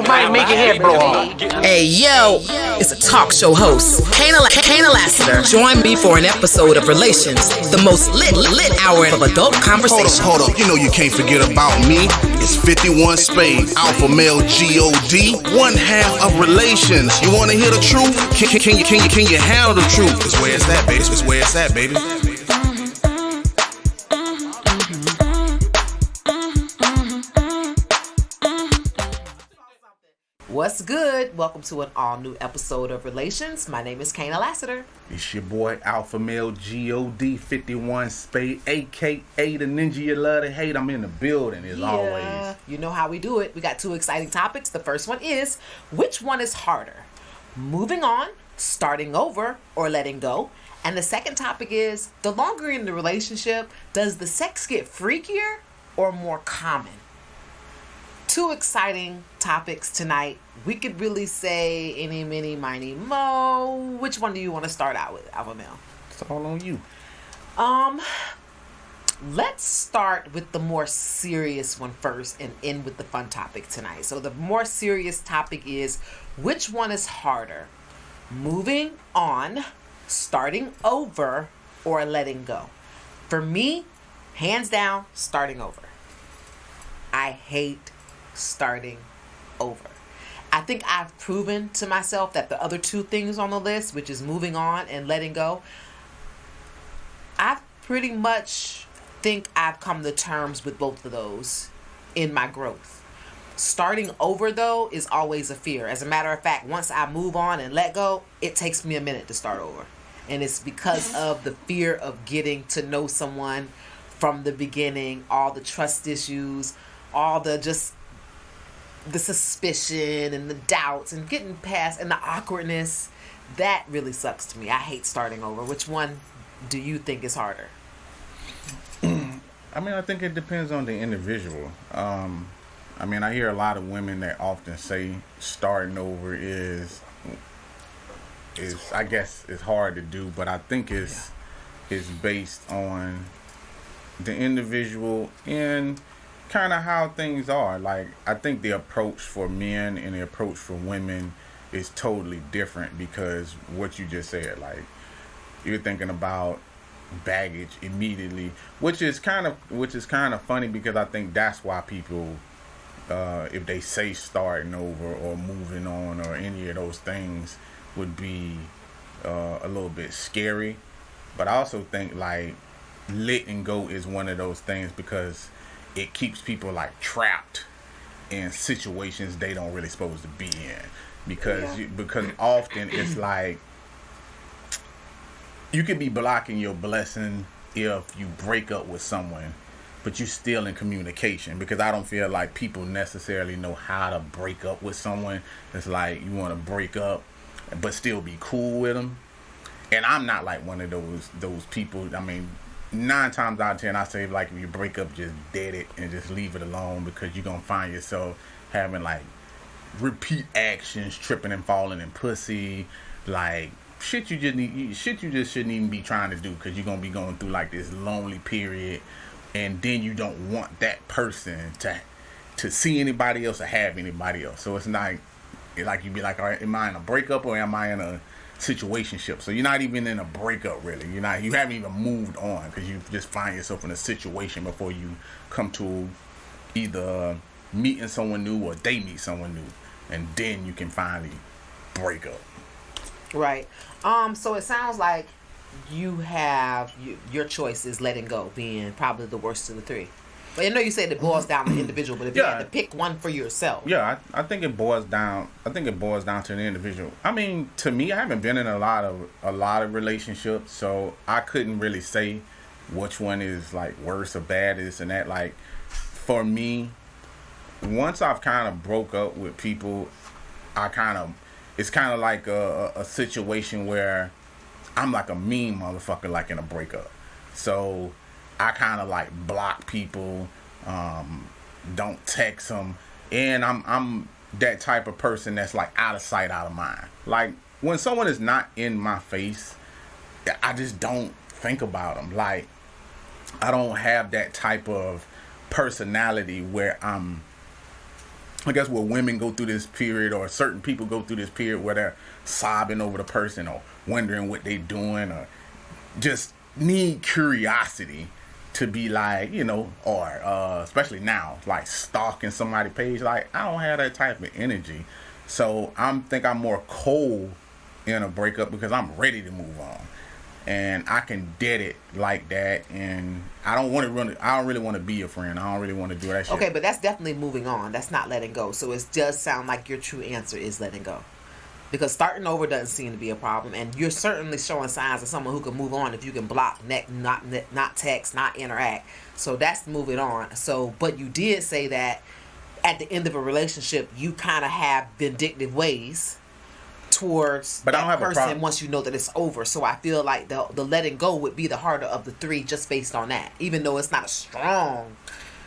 might make your head blow off. Hey, yo, it's a talk show host, Kaynah Lassiter. Join me for an episode of Relations, the most lit hour of adult conversation. Hold up, you know you can't forget about me. It's 51 Spade, alpha male G-O-D, one half of Relations. You wanna hear the truth? Can you handle the truth? It's where it's at, baby. It's where it's at, baby. What's good? Welcome to an all-new episode of Relations. My name is Kaynah Lassiter. It's your boy, alpha male G-O-D, 51 Spade, a.k.a. the ninja you love to hate. I'm in the building as always. You know how we do it. We got two exciting topics. The first one is, which one is harder? Moving on, starting over, or letting go? And the second topic is, the longer you're in the relationship, does the sex get freakier or more common? Two exciting topics tonight. We could really say any, mini, miny, mo. Which one do you want to start out with, Alpha Male? It's all on you. Let's start with the more serious one first and end with the fun topic tonight. So the more serious topic is, which one is harder? Moving on, starting over, or letting go? For me, hands down, starting over. I hate starting over. I think I've proven to myself that the other two things on the list, which is moving on and letting go, I pretty much think I've come to terms with both of those in my growth. Starting over, though, is always a fear. As a matter of fact, once I move on and let go, it takes me a minute to start over. And it's because of the fear of getting to know someone from the beginning, all the trust issues, all the suspicion and the doubts and getting past and the awkwardness. That really sucks to me. I hate starting over. Which one do you think is harder? I mean, I think it depends on the individual. I hear a lot of women that often say starting over is I guess it's hard to do, but I think it's based on the individual and kind of how things are. Like, I think the approach for men and the approach for women is totally different, because what you just said, like, you're thinking about baggage immediately, which is kind of funny, because I think that's why people, if they say starting over or moving on or any of those things, would be a little bit scary. But I also think, like, letting go is one of those things, because it keeps people, like, trapped in situations they don't really supposed to be in, because often it's like you could be blocking your blessing if you break up with someone, but you're still in communication, because I don't feel like people necessarily know how to break up with someone. It's like you want to break up but still be cool with them, and I'm not like one of those people. I mean, 9 times out of 10, I say, like, if you break up, just dead it and just leave it alone, because you're gonna find yourself having, like, repeat actions, tripping and falling in pussy, like shit you just shouldn't even be trying to do, because you're gonna be going through, like, this lonely period, and then you don't want that person to see anybody else or have anybody else. So it's not like you be like, all right, am I in a breakup or am I in a situationship? So you're not even in a breakup, really. You haven't even moved on, because you just find yourself in a situation before you come to either meeting someone new or they meet someone new, and then you can finally break up. Right. So it sounds like you have your choice is letting go being probably the worst of the three. But I know you said it boils down to the individual, but if you had to pick one for yourself. Yeah, I think it boils down to the individual. I mean, to me, I haven't been in a lot of relationships, so I couldn't really say which one is, like, worse or bad, this and that. Like, for me, once I've kind of broke up with people, it's kind of like a situation where I'm like a mean motherfucker, like, in a breakup. So I kind of, like, block people, don't text them, and I'm that type of person that's, like, out of sight, out of mind. Like, when someone is not in my face, I just don't think about them. Like, I don't have that type of personality where I'm I guess where women go through this period, or certain people go through this period where they're sobbing over the person, or wondering what they doing, or just need curiosity to be like, or especially now, like stalking somebody's page. Like, I don't have that type of energy. So I'm more cold in a breakup because I'm ready to move on. And I can dead it like that, and I don't really want to be your friend. I don't really want to do that shit. Okay, but that's definitely moving on. That's not letting go. So it does sound like your true answer is letting go. Because starting over doesn't seem to be a problem, and you're certainly showing signs of someone who can move on if you can block, not text, not interact. So that's moving on. So, but you did say that at the end of a relationship, you kind of have vindictive ways towards that person once you know that it's over. So I feel like the letting go would be the harder of the three, just based on that. Even though it's not a strong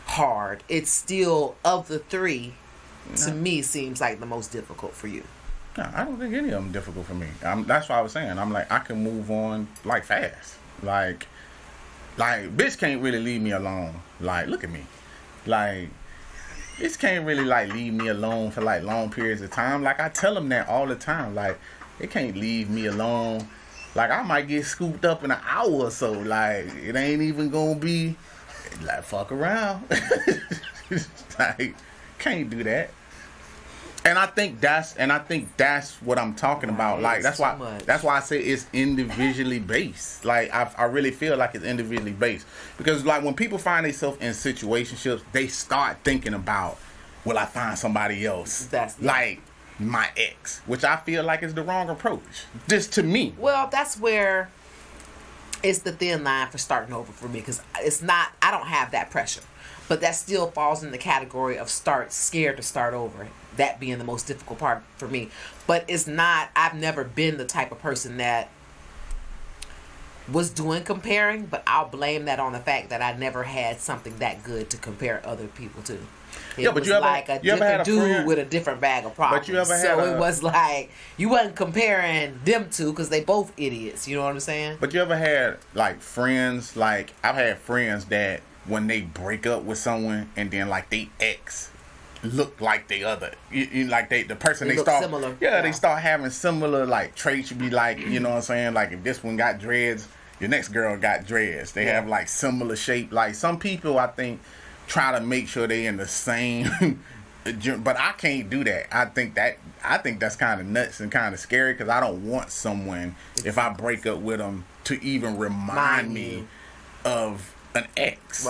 hard, it's still, of the three, to me, seems like the most difficult for you. No, I don't think any of them difficult for me. That's what I was saying. I'm like, I can move on like fast. Like bitch can't really leave me alone. Like, look at me. Like, bitch can't really like leave me alone for like long periods of time. Like, I tell them that all the time. Like, they can't leave me alone. Like, I might get scooped up in an hour or so. Like, it ain't even gonna be like, fuck around. Like, can't do that. And I think that's what I'm talking about. Like, that's why I say it's individually based. Like, I really feel like it's individually based, because like when people find themselves in situationships, they start thinking about, will I find somebody else like my ex, which I feel like is the wrong approach, just to me. Well, that's where it's the thin line for starting over for me, because I don't have that pressure, but that still falls in the category of scared to start over. That being the most difficult part for me. But it's not, I've never been the type of person that was doing comparing, but I'll blame that on the fact that I never had something that good to compare other people to. It was like a different dude with a different bag of problems. It was like, you wasn't comparing them two because they both idiots. You know what I'm saying? But you ever had like friends, like I've had friends that when they break up with someone and then like they ex look like the other, like the person they start similar. Yeah, they start having similar like traits. You be like, you know what I'm saying? Like, if this one got dreads, your next girl got dreads. They have like similar shape. Like, some people, I think, try to make sure they in the same. But I can't do that. I think that's kind of nuts and kind of scary, because I don't want someone, if I break up with them, to even remind me of an ex.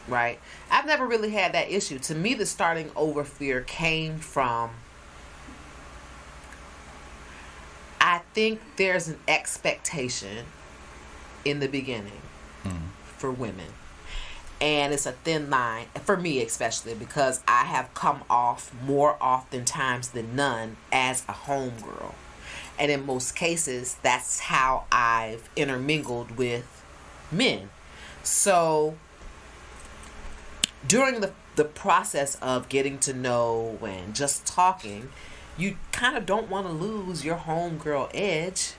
Right. I've never really had that issue. To me, the starting over fear came from, I think there's an expectation in the beginning for women. And it's a thin line, for me especially, because I have come off more oftentimes than none as a homegirl. And in most cases, that's how I've intermingled with men. So during the process of getting to know and just talking, you kind of don't want to lose your homegirl edge.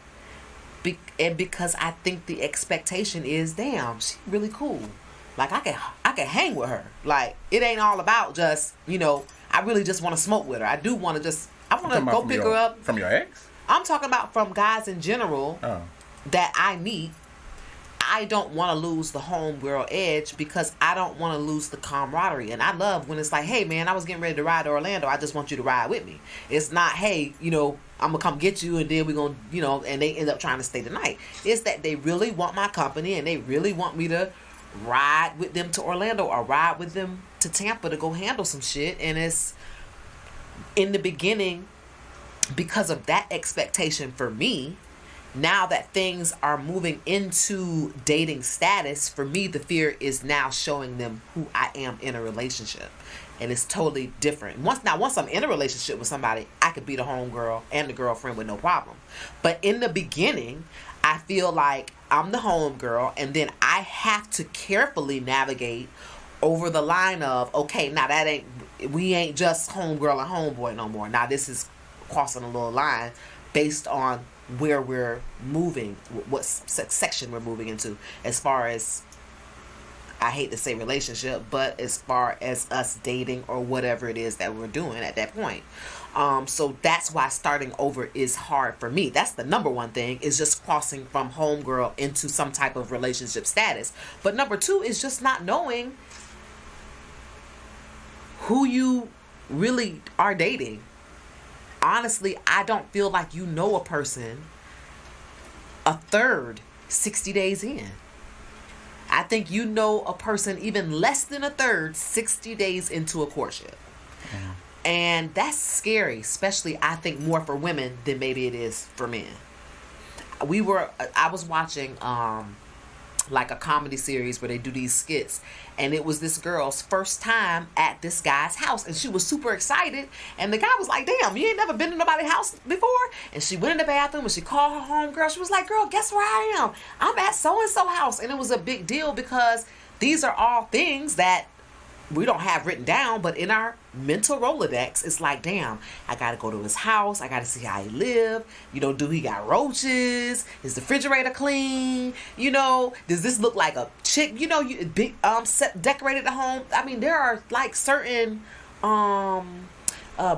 And because I think the expectation is, damn, she's really cool. Like, I can hang with her. Like, it ain't all about just, I really just want to smoke with her. I want to go pick her up. From your ex? I'm talking about from guys in general that I meet. I don't want to lose the homegirl edge, because I don't want to lose the camaraderie. And I love when it's like, hey, man, I was getting ready to ride to Orlando. I just want you to ride with me. It's not, hey, I'm going to come get you and then we're going to, and they end up trying to stay the night. It's that they really want my company and they really want me to ride with them to Orlando or ride with them to Tampa to go handle some shit. And it's in the beginning, because of that expectation for me, now that things are moving into dating status, for me, the fear is now showing them who I am in a relationship. And it's totally different. Once I'm in a relationship with somebody, I could be the homegirl and the girlfriend with no problem. But in the beginning, I feel like I'm the homegirl, and then I have to carefully navigate over the line of, okay, now we ain't just homegirl and homeboy no more. Now this is crossing a little line based on where we're moving, what section we're moving into, as far as I hate to say relationship, but as far as us dating or whatever it is that we're doing at that point. So that's why starting over is hard for me. That's the number one thing, is just crossing from homegirl into some type of relationship status. But number two is just not knowing who you really are dating. Honestly, I don't feel like you know a person a third 60 days in. I think you know a person even less than a third 60 days into a courtship. And that's scary, especially I think more for women than maybe it is for men. I was watching like a comedy series where they do these skits, and it was this girl's first time at this guy's house, and she was super excited, and the guy was like, damn, you ain't never been to nobody's house before? And she went in the bathroom and she called her home girl. She was like, girl, guess where I am? I'm at so-and-so house. And it was a big deal because these are all things that we don't have written down, but in our mental Rolodex, it's like, damn, I gotta go to his house. I gotta see how he live. You know, do he got roaches? Is the refrigerator clean? You know, does this look like a chick? You know, big set decorated the home. I mean, there are like certain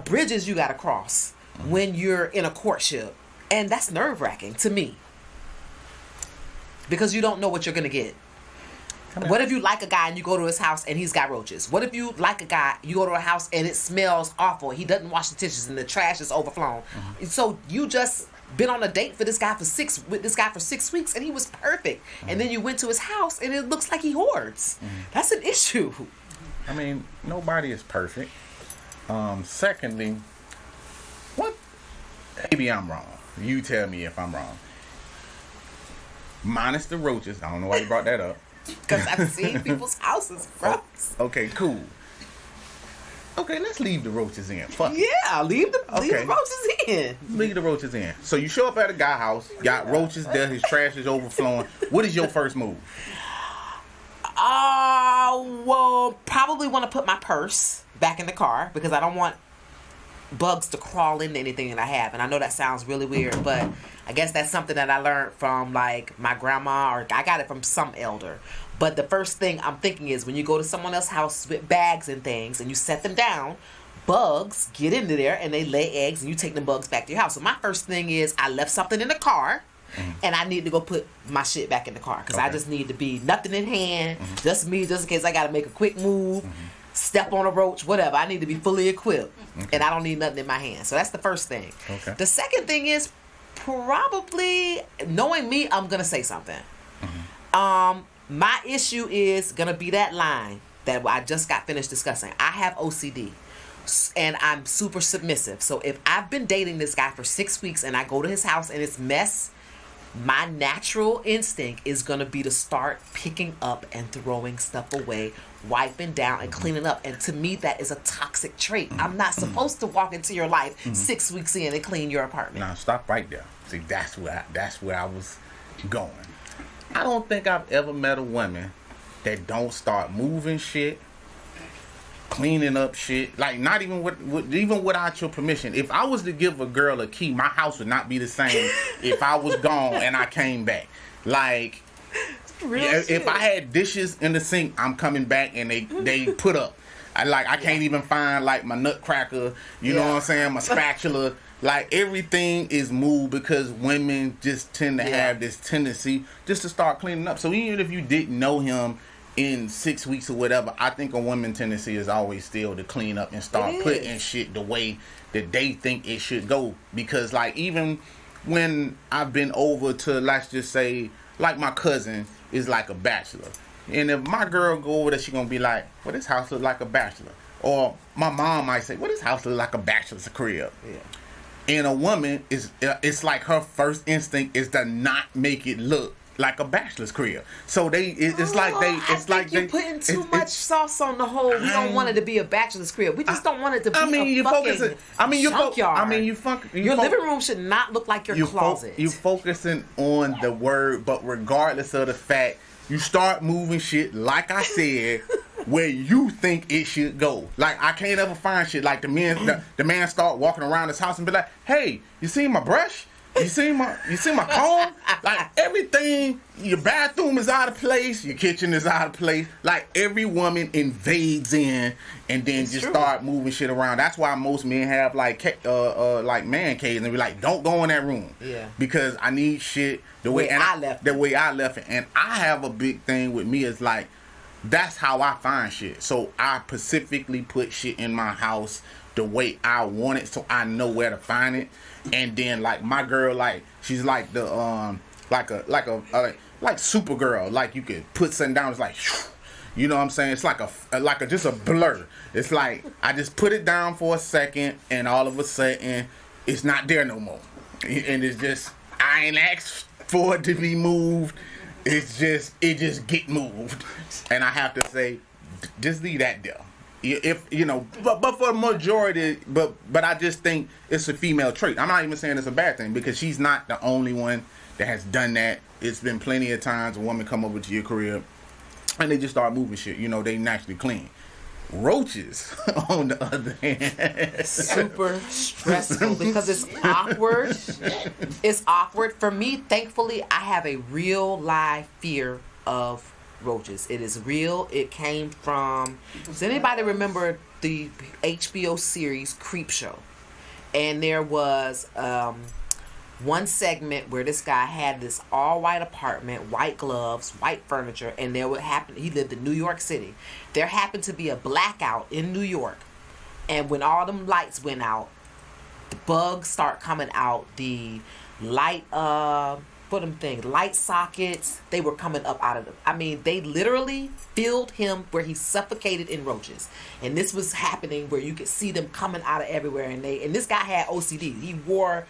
bridges you gotta cross when you're in a courtship, and that's nerve wracking to me because you don't know what you're gonna get. What if you like a guy and you go to his house and he's got roaches? What if you like a guy, you go to a house and it smells awful? He doesn't wash the dishes and the trash is overflown. So you just been on a date with this guy for 6 weeks and he was perfect. And then you went to his house and it looks like he hoards. That's an issue. I mean, nobody is perfect. Secondly, maybe I'm wrong. You tell me if I'm wrong. Minus the roaches. I don't know why you brought that up. Because I've seen people's houses, bro. Okay, cool. Okay, let's leave the roaches in. Fuck. Yeah, leave the roaches in. Leave the roaches in. So you show up at a guy's house, got roaches there, his trash is overflowing. What is your first move? Well, probably want to put my purse back in the car because I don't want bugs to crawl into anything that I have. And I know that sounds really weird, but I guess that's something that I learned from like my grandma, or I got it from some elder. But the first thing I'm thinking is when you go to someone else's house with bags and things and you set them down, bugs get into there and they lay eggs and you take the bugs back to your house. So my first thing is I left something in the car and I need to go put my shit back in the car because I just need to be nothing in hand, just me, just in case I got to make a quick move. Step on a roach, whatever. I need to be fully equipped, and I don't need nothing in my hand. So that's the first thing. Okay. The second thing is probably, knowing me, I'm gonna say something. My issue is gonna be that line that I just got finished discussing. I have OCD, and I'm super submissive. So if I've been dating this guy for 6 weeks and I go to his house and it's mess, my natural instinct is going to be to start picking up and throwing stuff away, wiping down and cleaning up. And to me, that is a toxic trait. I'm not supposed to walk into your life 6 weeks in and clean your apartment. Now, stop right there. See, that's where I was going. I don't think I've ever met a woman that don't start moving shit, cleaning up shit, like not even even without your permission. If I was to give a girl a key, my house would not be the same if I was gone and I came back. Like, if I had dishes in the sink, I'm coming back and they put up. I can't even find like my nutcracker, you know what I'm saying, my spatula. Like everything is moved because women just tend to have this tendency just to start cleaning up. So even if you didn't know him in 6 weeks or whatever, I think a woman tendency is always still to clean up and start putting shit the way that they think it should go. Because like even when I've been over to, let's just say, like my cousin is like a bachelor, and if my girl go over there, she gonna be like, well, this house look like a bachelor. Or my mom might say, well, this house look like a bachelor's crib. And a woman it's like her first instinct is to not make it look like a bachelor's crib. So it's like you're putting too much sauce on the whole. We don't want it to be a bachelor's crib. We just don't want it to be a fucking junkyard. Your living room should not look like your closet. You focusing on the word, but regardless of the fact, you start moving shit, like I said, where you think it should go. Like I can't ever find shit like the man start walking around his house and be like, hey, you see my brush? You see my comb? Like everything, your bathroom is out of place, your kitchen is out of place. Like every woman invades in and then just start moving shit around. That's why most men have like man caves and be like, don't go in that room. Yeah. Because I need shit the way I left it. And I have a big thing with me is like, that's how I find shit. So I specifically put shit in my house the way I want it, so I know where to find it. And then like my girl, like she's like the like Supergirl. Like you could put something down, it's like, you know what I'm saying? It's like a just a blur. It's like I just put it down for a second, and all of a sudden it's not there no more. And it's just I ain't asked for it to be moved. It just get moved, and I have to say, just leave that there. If you know, but for the majority, but I just think it's a female trait. I'm not even saying it's a bad thing because she's not the only one that has done that. It's been plenty of times a woman come over to your crib and they just start moving shit. You know, they naturally clean. Roaches, on the other hand, super stressful because it's awkward. It's awkward for me. Thankfully, I have a real live fear of roaches. It is real. It came from. Does anybody remember the HBO series Creepshow? And there was one segment where this guy had this all white apartment, white gloves, white furniture, and there would happen. He lived in New York City. There happened to be a blackout in New York, and when all them lights went out, the bugs start coming out. The light, light sockets, they were coming up out of them. I mean, they literally filled him where he suffocated in roaches, and this was happening where you could see them coming out of everywhere. And this guy had OCD. He wore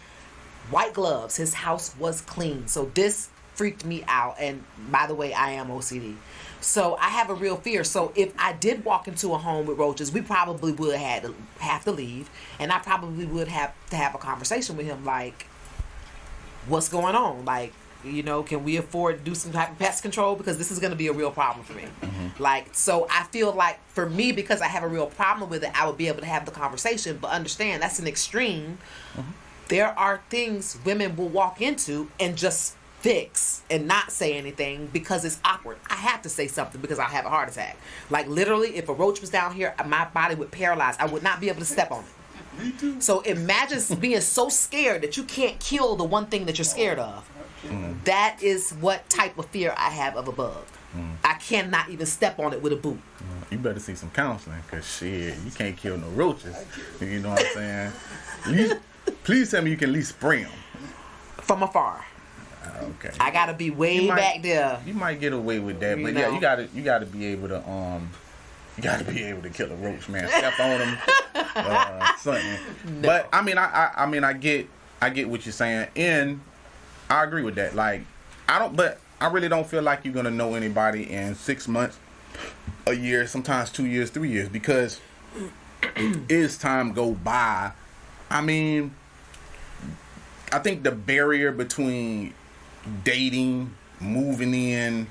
white gloves. His house was clean. So this freaked me out. And by the way, I am OCD. So I have a real fear. So if I did walk into a home with roaches, we probably would have to leave. And I probably would have to have a conversation with him like, what's going on? Like, you know, can we afford to do some type of pest control? Because this is going to be a real problem for me. Mm-hmm. Like, so I feel like for me, because I have a real problem with it, I would be able to have the conversation. But understand, that's an extreme. Mm-hmm. There are things women will walk into and just fix and not say anything because it's awkward. I have to say something because I have a heart attack. Like literally, if a roach was down here, my body would paralyze. I would not be able to step on it. Me too. So imagine being so scared that you can't kill the one thing that you're scared of. Mm. That is what type of fear I have of a bug. Mm. I cannot even step on it with a boot. You better see some counseling because shit, you can't kill no roaches. You know what I'm saying? Please tell me you can at least spray them. From afar. Okay. I gotta be way back there. You might get away with that, but yeah, you gotta be able to kill a roach, man. Step on them, something. No. But I mean, I get what you're saying, and I agree with that. Like, I really don't feel like you're gonna know anybody in 6 months, a year, sometimes 2 years, 3 years, because as time go by. I mean, I think the barrier between dating, moving in,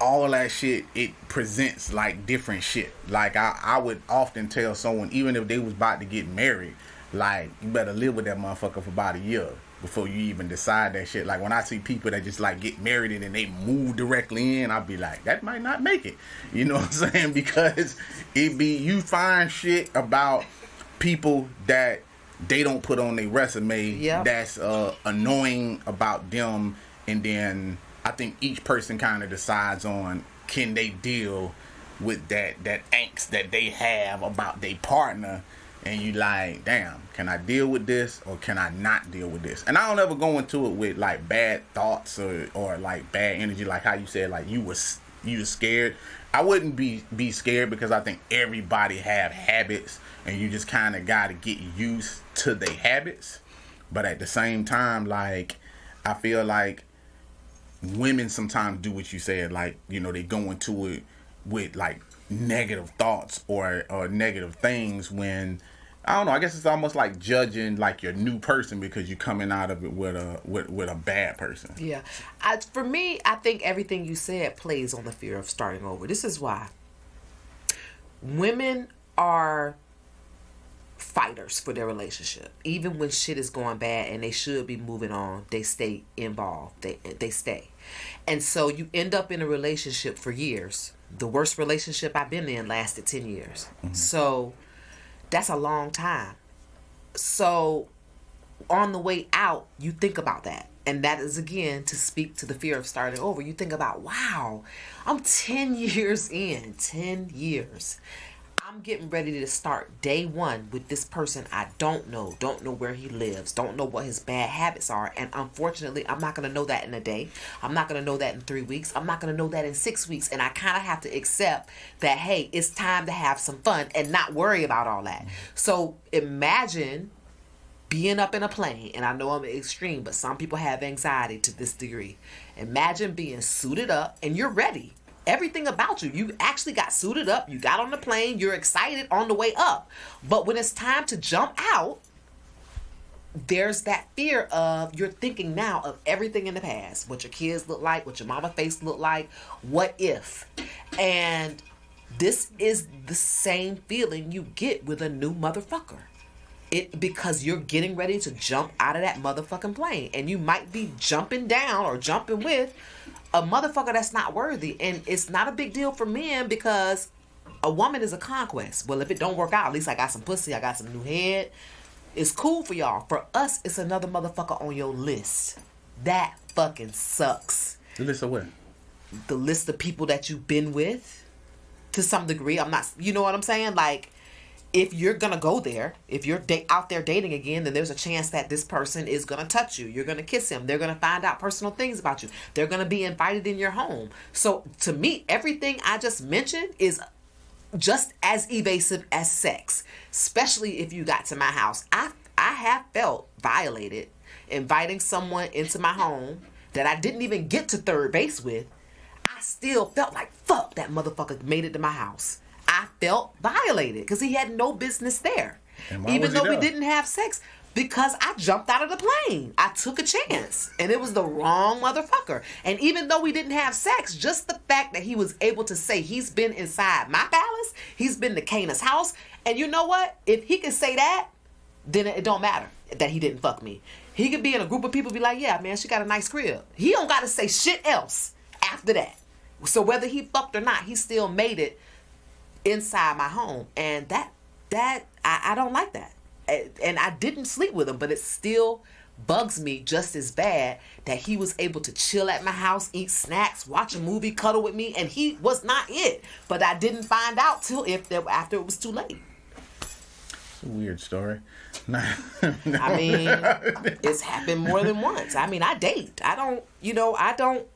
all of that shit, it presents like different shit. Like I would often tell someone, even if they was about to get married, like you better live with that motherfucker for about a year before you even decide that shit. Like when I see people that just like get married and then they move directly in, I'll be like, that might not make it. You know what I'm saying? Because you find shit about people that they don't put on their resume. Yep. That's annoying about them, and then I think each person kind of decides on can they deal with that angst that they have about their partner, and you like, damn, can I deal with this or can I not deal with this? And I don't ever go into it with like bad thoughts or like bad energy, like how you said like you was scared. I wouldn't be scared because I think everybody have habits, and you just kind of got to get used to their habits. But at the same time, like, I feel like women sometimes do what you said, like, you know, they go into it with like negative thoughts or negative things when, I don't know, I guess it's almost like judging like your new person because you're coming out of it with a bad person. Yeah. For me, I think everything you said plays on the fear of starting over. This is why women are fighters for their relationship. Even when shit is going bad and they should be moving on, they stay involved. They stay. And so you end up in a relationship for years. The worst relationship I've been in lasted 10 years. So that's a long time. So on the way out, you think about that. And that is, again, to speak to the fear of starting over. You think about, wow, I'm 10 years in. 10 years. I'm getting ready to start day one with this person I don't know where he lives, don't know what his bad habits are. And unfortunately, I'm not going to know that in a day. I'm not going to know that in 3 weeks. I'm not going to know that in 6 weeks. And I kind of have to accept that, hey, it's time to have some fun and not worry about all that. So imagine being up in a plane, and I know I'm extreme, but some people have anxiety to this degree. Imagine being suited up and you're ready. Everything about you actually got suited up, you got on the plane, you're excited on the way up. But when it's time to jump out, there's that fear of, you're thinking now of everything in the past, what your kids look like, what your mama face look like, what if. And this is the same feeling you get with a new motherfucker. Because you're getting ready to jump out of that motherfucking plane, and you might be jumping down or jumping with a motherfucker that's not worthy. And it's not a big deal for men, because a woman is a conquest. Well, if it don't work out, at least I got some pussy, I got some new head. It's cool for y'all. For us, it's another motherfucker on your list. That fucking sucks. The list of what? The list of people that you've been with, to some degree. I'm not, you know what I'm saying? Like, if you're going to go there, if you're out there dating again, then there's a chance that this person is going to touch you. You're going to kiss him. They're going to find out personal things about you. They're going to be invited in your home. So to me, everything I just mentioned is just as evasive as sex, especially if you got to my house. I have felt violated inviting someone into my home that I didn't even get to third base with. I still felt like, fuck, that motherfucker made it to my house. I felt violated because he had no business there. Even though we didn't have sex, because I jumped out of the plane. I took a chance, and it was the wrong motherfucker. And even though we didn't have sex, just the fact that he was able to say he's been inside my palace, he's been to Kaynah's house, and you know what? If he can say that, then it don't matter that he didn't fuck me. He could be in a group of people, be like, yeah, man, she got a nice crib. He don't got to say shit else after that. So whether he fucked or not, he still made it inside my home. And that I don't like that. And I didn't sleep with him, but it still bugs me just as bad that he was able to chill at my house, eat snacks, watch a movie, cuddle with me, and he was not it. But I didn't find out till after it was too late. It's a weird story. I mean, it's happened more than once. I mean, I date. I don't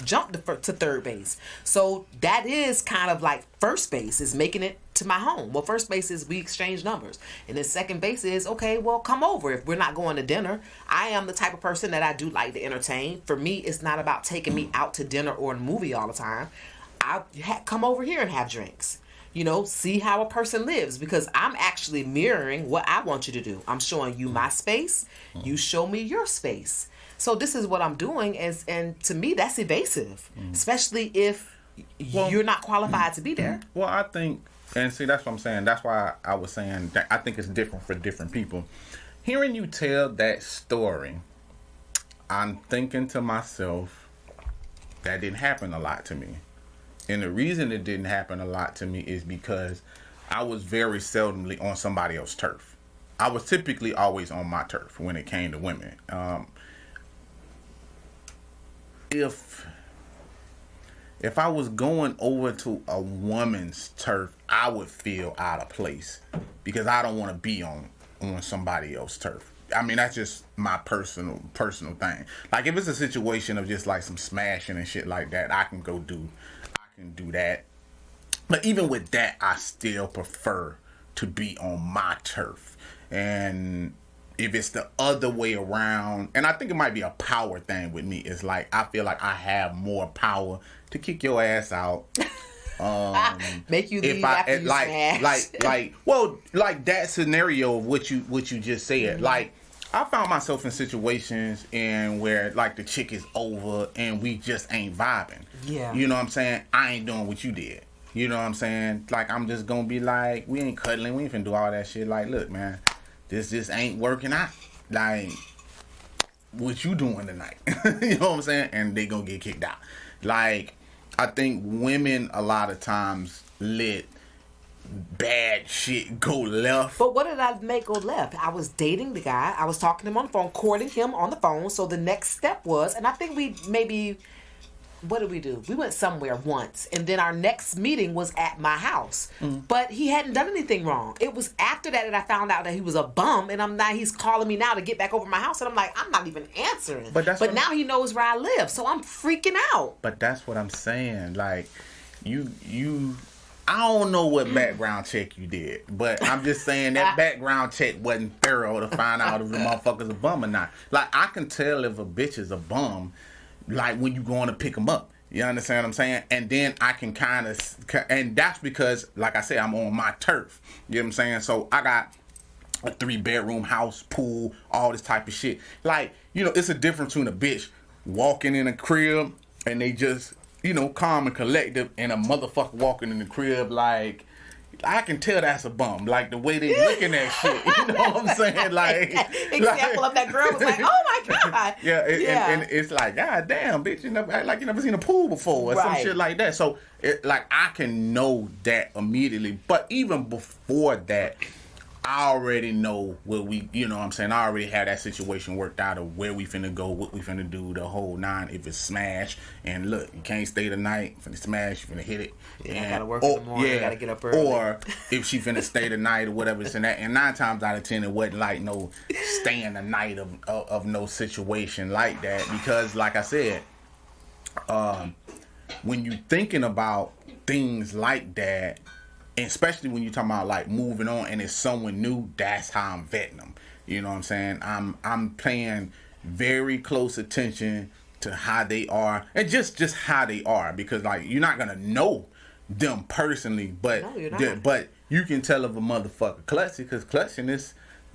jump to third base. So that is kind of like first base is making it to my home. Well, first base is we exchange numbers. And then second base is, okay, well, come over if we're not going to dinner. I am the type of person that I do like to entertain. For me, it's not about taking me out to dinner or a movie all the time. I come over here and have drinks. You know, see how a person lives, because I'm actually mirroring what I want you to do. I'm showing you my space. You show me your space. So this is what I'm doing, and to me, that's evasive, especially if you're not qualified to be there. Well, I think, and see, that's what I'm saying. That's why I was saying that I think it's different for different people. Hearing you tell that story, I'm thinking to myself, that didn't happen a lot to me. And the reason it didn't happen a lot to me is because I was very seldomly on somebody else's turf. I was typically always on my turf when it came to women. If I was going over to a woman's turf, I would feel out of place because I don't want to be on somebody else's turf. I mean, that's just my personal thing. Like, if it's a situation of just like some smashing and shit like that, I can do that. But even with that, I still prefer to be on my turf. And if it's the other way around, and I think it might be a power thing with me, it's like I feel like I have more power to kick your ass out. Make you leave after you smash. like that scenario of what you just said. Mm-hmm. Like, I found myself in situations where like the chick is over and we just ain't vibing. Yeah. You know what I'm saying? I ain't doing what you did. You know what I'm saying? Like, I'm just gonna be like, we ain't cuddling, we ain't finna do all that shit. Like, look, man, this just ain't working out. Like, what you doing tonight? You know what I'm saying? And they gonna get kicked out. Like, I think women a lot of times let bad shit go left. But what did I make go left? I was dating the guy. I was talking to him on the phone, courting him on the phone. So the next step was, and I think we maybe, what did we do? We went somewhere once, and then our next meeting was at my house. But he hadn't done anything wrong. It was after that I found out that he was a bum, and he's calling me now to get back over my house, and I'm like, I'm not even answering. But now he knows where I live, so I'm freaking out. But that's what I'm saying. Like, you. I don't know what background check you did, but I'm just saying that background check wasn't thorough to find out if the motherfucker's a bum or not. Like, I can tell if a bitch is a bum, like, when you going to pick them up. You understand what I'm saying? And then I can kind of, and that's because, like I said, I'm on my turf. You know what I'm saying? So I got a 3-bedroom house, pool, all this type of shit. Like, you know, it's a difference between a bitch walking in a crib and they just, you know, calm and collective, and a motherfucker walking in the crib like, I can tell that's a bum. Like, the way they looking at shit. You know what I'm saying? Like, example of that girl was like, oh my God. Yeah, and it's like, God damn, bitch, you never seen a pool before or some shit like that. So, like, I can know that immediately. But even before that, I already know what we, you know what I'm saying? I already had that situation worked out of where we finna go, what we finna do, the whole nine. If it's smash, and look, you can't stay the night, finna smash, you finna hit it. Yeah, and, I gotta work in the morning, I gotta get up early. Or if she finna stay the night or whatever, it's in that. And 9 times out of 10, it wasn't like no staying the night of no situation like that. Because, like I said, when you thinking about things like that, and especially when you're talking about like moving on and it's someone new, that's how I'm vetting them. You know what I'm saying? I'm paying very close attention to how they are and just how they are, because like you're not gonna know them personally, but no, you're not. But you can tell if a motherfucker clutching, because clutching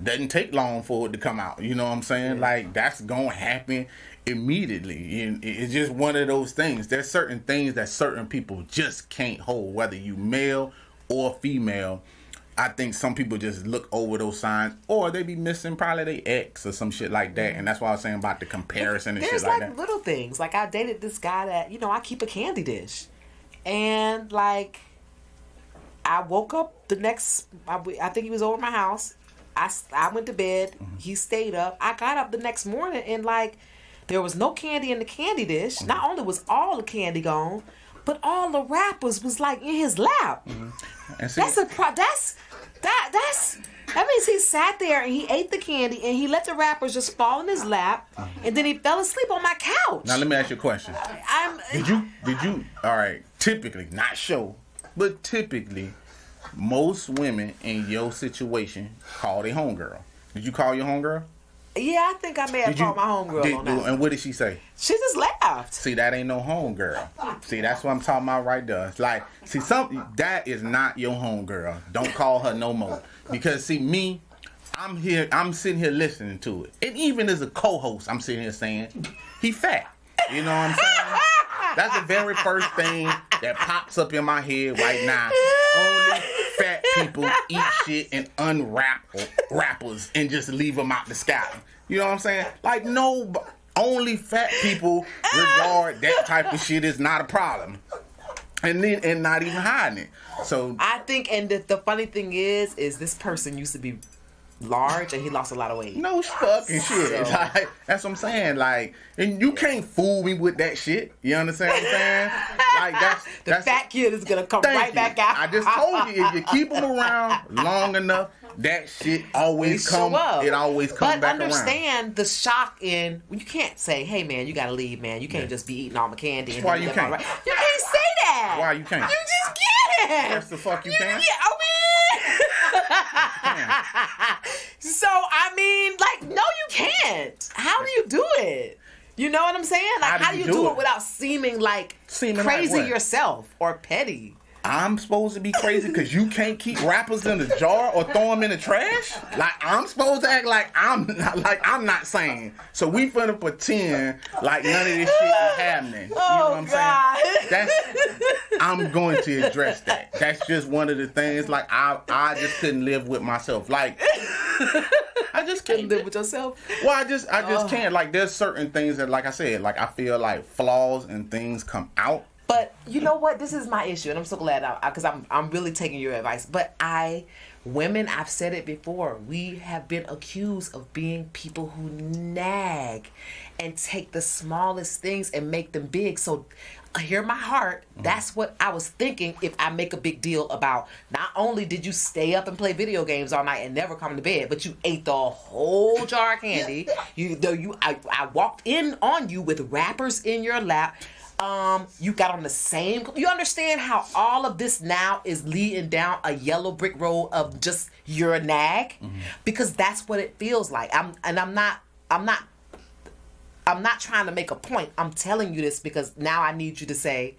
doesn't take long for it to come out. You know what I'm saying? Like, that's gonna happen immediately. And it's just one of those things. There's certain things that certain people just can't hold, whether you male or female. I think some people just look over those signs, or they be missing probably their ex or some shit like that. And that's why I was saying about the comparison and shit like that. There's like little things. Like, I dated this guy that, you know, I keep a candy dish. And like, I woke up the next, I think he was over my house. I went to bed. He stayed up. I got up the next morning and like, there was no candy in the candy dish. Not only was all the candy gone, but all the wrappers was like in his lap. And see, that means he sat there and he ate the candy and he let the wrappers just fall in his lap, and then he fell asleep on my couch. Now let me ask you a question. Did you all right, typically, not sure, but typically most women in your situation call their homegirl. Did you call your homegirl? Yeah, I think I may have called my homegirl on that. And what did she say? She just laughed. See, that ain't no homegirl. See, that's what I'm talking about right there. It's like, see, that is not your homegirl. Don't call her no more. Because, see, me, I'm sitting here listening to it. And even as a co-host, I'm sitting here saying, he fat. You know what I'm saying? That's the very first thing that pops up in my head right now. Only fat people eat shit and unwrap wrappers and just leave them out the sky. You know what I'm saying? Like, no, only fat people regard that type of shit is not a problem. And not even hiding it. So I think, and the funny thing is this person used to be large and he lost a lot of weight. No fucking shit. So. Like, that's what I'm saying. Like, and you can't fool me with that shit. You understand what I'm saying? Like, that's the fat kid is gonna come right back out. I just told you, if you keep him around long enough, that shit always comes. It always comes back around. But understand the shock in, you can't say, "Hey man, you gotta leave, man. You can't just be eating all my candy." Why you can't? You can't say that. Why you can't? You just can't. Yes, the fuck you can. Yeah, So, I mean, like, no, you can't. How do you do it? You know what I'm saying? Like, how do you do it without seeming crazy like yourself or petty? I'm supposed to be crazy because you can't keep rappers in the jar or throw them in the trash? Like, I'm supposed to act like I'm not saying. So we finna pretend like none of this shit is happening. You know what I'm saying? I'm going to address that. That's just one of the things. Like, I just couldn't live with myself. Like, I just can't live with yourself. Well, I just can't. Like, there's certain things that, like I said, like I feel like flaws and things come out. But you know what? This is my issue, and I'm so glad because I'm really taking your advice. But women, I've said it before, we have been accused of being people who nag and take the smallest things and make them big. So hear my heart. That's what I was thinking. If I make a big deal about, not only did you stay up and play video games all night and never come to bed, but you ate the whole jar of candy. I walked in on you with wrappers in your lap. You got on the same. You understand how all of this now is leading down a yellow brick road of just you're a nag, because that's what it feels like. I'm not trying to make a point. I'm telling you this because now I need you to say,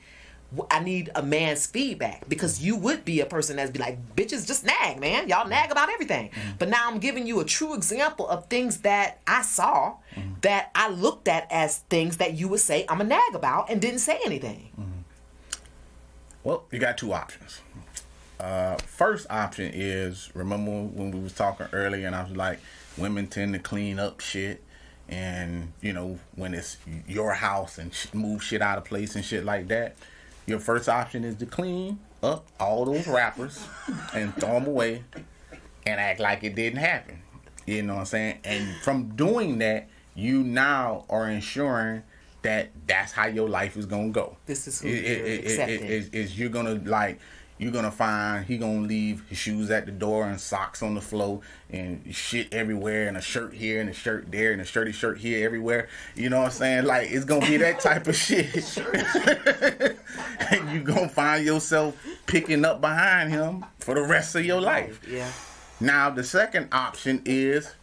I need a man's feedback, because you would be a person that's be like, bitches just nag, man. Y'all nag about everything. But now I'm giving you a true example of things that I saw that I looked at as things that you would say I'm a nag about and didn't say anything. Well, you got two options. First option is, remember when we was talking earlier and I was like, women tend to clean up shit. And, you know, when it's your house and move shit out of place and shit like that, your first option is to clean up all those wrappers and throw them away and act like it didn't happen. You know what I'm saying? And from doing that, you now are ensuring that that's how your life is going to go. This is who you're accepting. You're going to, like, you're going to find he going to leave his shoes at the door and socks on the floor and shit everywhere and a shirt here and a shirt there and a shirty shirt here everywhere. You know what I'm saying? Like, it's going to be that type of shit. And you're going to find yourself picking up behind him for the rest of your life. Yeah. Now, the second option is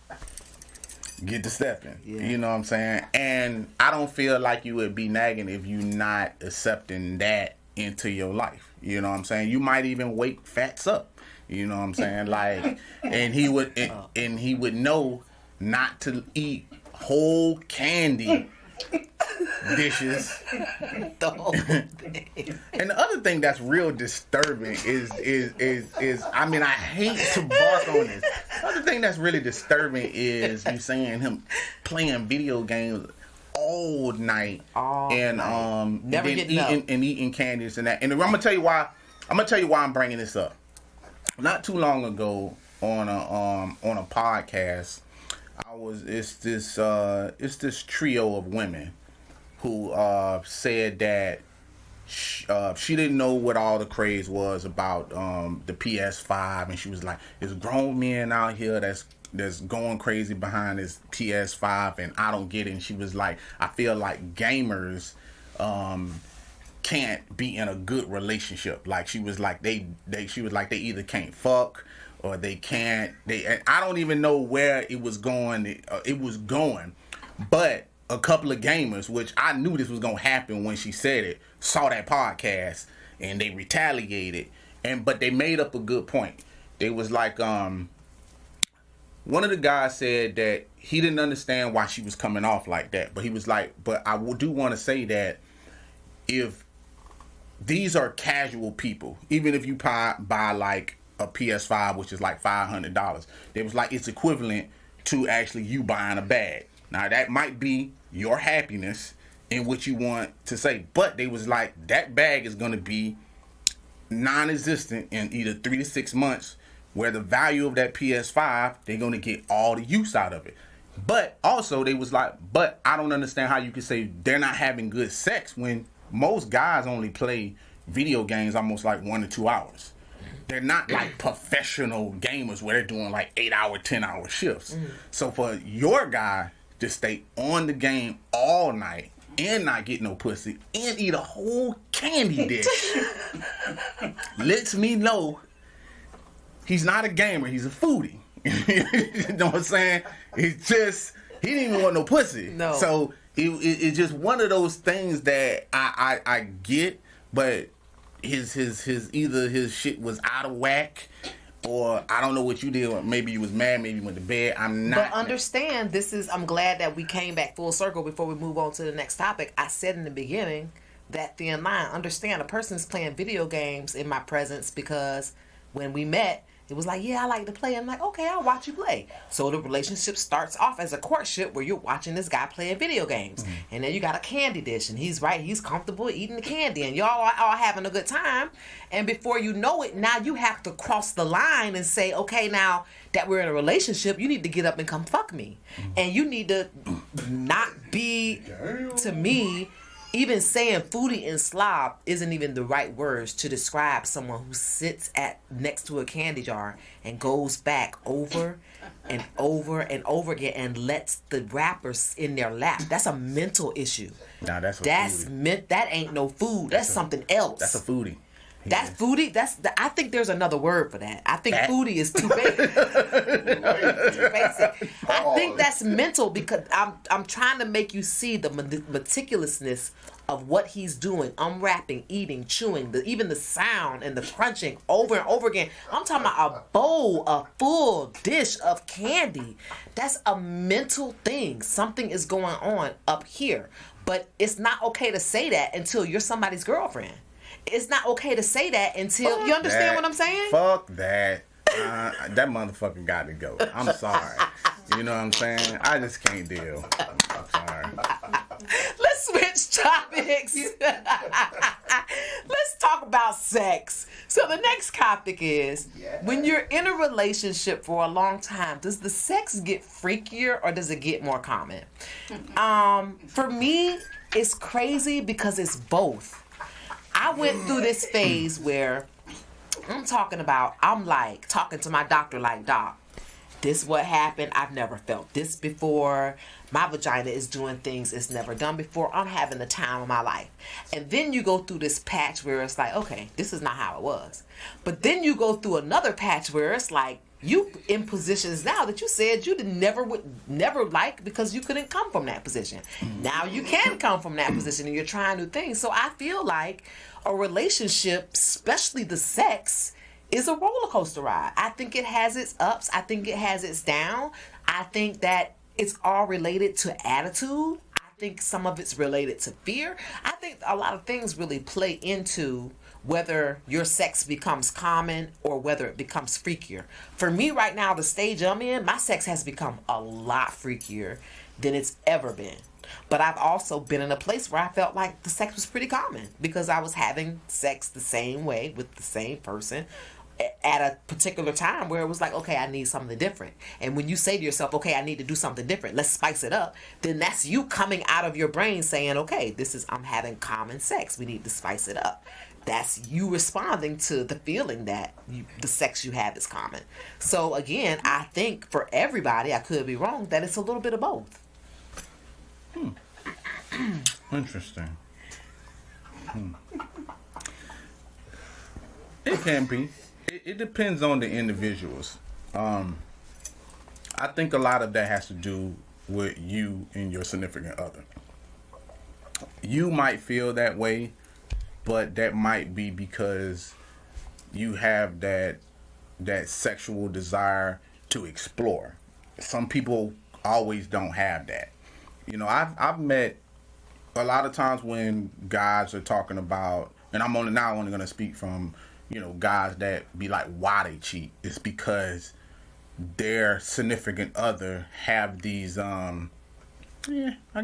get to stepping. Yeah. You know what I'm saying? And I don't feel like you would be nagging if you're not accepting that into your life. You know what I'm saying? You might even wake Fats up. You know what I'm saying? like, and he would know not to eat whole candy dishes. The whole thing. And the other thing that's real disturbing is I mean, I hate to bark on this. The other thing that's really disturbing is you saying him playing video games all night and never eating candies and that. And I'm gonna tell you why I'm bringing this up. Not too long ago on a podcast, it's this trio of women who said that she didn't know what all the craze was about the PS5, and she was like, there's grown men out here that's going crazy behind this PS5, and I don't get it. And she was like, I feel like gamers can't be in a good relationship. Like, she was like, they either can't fuck or they can't. And I don't even know where it was going. But a couple of gamers, which I knew this was gonna happen when she said it, saw that podcast and they retaliated. But they made up a good point. They was like, one of the guys said that he didn't understand why she was coming off like that. But he was like, but I do want to say that if these are casual people, even if you buy like a PS5, which is like $500, they was like, it's equivalent to actually you buying a bag. Now, that might be your happiness in what you want to say. But they was like, that bag is going to be non-existent in either 3 to 6 months, where the value of that PS5, they're going to get all the use out of it. But also, they was like, but I don't understand how you could say they're not having good sex when most guys only play video games almost like 1 to 2 hours. They're not like professional gamers where they're doing like 8-hour, 10-hour shifts. So for your guy to stay on the game all night and not get no pussy and eat a whole candy dish lets me know he's not a gamer, he's a foodie. You know what I'm saying? It's just, he didn't even want no pussy. No. So it's just one of those things that I get, but his either his shit was out of whack, or I don't know what you did. Maybe you was mad. Maybe you went to bed. I'm not. But understand, I'm glad that we came back full circle before we move on to the next topic. I said in the beginning that thin line. Understand, a person's playing video games in my presence because when we met, it was like, yeah, I like to play. I'm like, okay, I'll watch you play. So the relationship starts off as a courtship where you're watching this guy playing video games. Mm-hmm. And then you got a candy dish, and he's comfortable eating the candy, and y'all are all having a good time. And before you know it, now you have to cross the line and say, okay, now that we're in a relationship, you need to get up and come fuck me. Mm-hmm. And you need to not be, to me, even saying foodie and slob isn't even the right words to describe someone who sits next to a candy jar and goes back over and over and over again and lets the wrappers in their lap. That's a mental issue. Nah, that's that ain't no food. That's something else. That's a foodie. That's foodie. I think there's another word for that. I think foodie is too basic. I think that's mental because I'm trying to make you see the meticulousness of what he's doing, unwrapping, eating, chewing, even the sound and the crunching over and over again. I'm talking about a bowl, a full dish of candy. That's a mental thing. Something is going on up here. But it's not okay to say that until you're somebody's girlfriend. It's not okay to say that until you understand what I'm saying? Fuck that. That motherfucker got to go. I'm sorry. You know what I'm saying? I just can't deal. I'm sorry. Let's switch topics. Let's talk about sex. So the next topic is, when you're in a relationship for a long time, does the sex get freakier or does it get more common? For me, it's crazy because it's both. I went through this phase where I'm talking to my doctor like, doc, this what happened. I've never felt this before. My vagina is doing things it's never done before. I'm having the time of my life. And then you go through this patch where it's like, okay, this is not how it was. But then you go through another patch where it's like, you in positions now that you said you would never like because you couldn't come from that position. Now you can come from that position and you're trying new things. So I feel like a relationship, especially the sex, is a roller coaster ride. I think it has its ups. I think it has its down. I think that it's all related to attitude. I think some of it's related to fear. I think a lot of things really play into whether your sex becomes common or whether it becomes freakier. For me right now, the stage I'm in, my sex has become a lot freakier than it's ever been. But I've also been in a place where I felt like the sex was pretty common because I was having sex the same way with the same person at a particular time where it was like, okay, I need something different. And when you say to yourself, okay, I need to do something different, let's spice it up, then that's you coming out of your brain saying, okay, I'm having common sex. We need to spice it up. That's you responding to the feeling that the sex you have is common. So again, I think for everybody, I could be wrong, that it's a little bit of both. Interesting. It can be. It depends on the individuals. I think a lot of that has to do with you and your significant other. You might feel that way, but that might be because you have that sexual desire to explore. Some people always don't have that. You know, I've met a lot of times when guys are talking about, and I'm only going to speak from, you know, guys that be like, why they cheat. It's because their significant other have these, I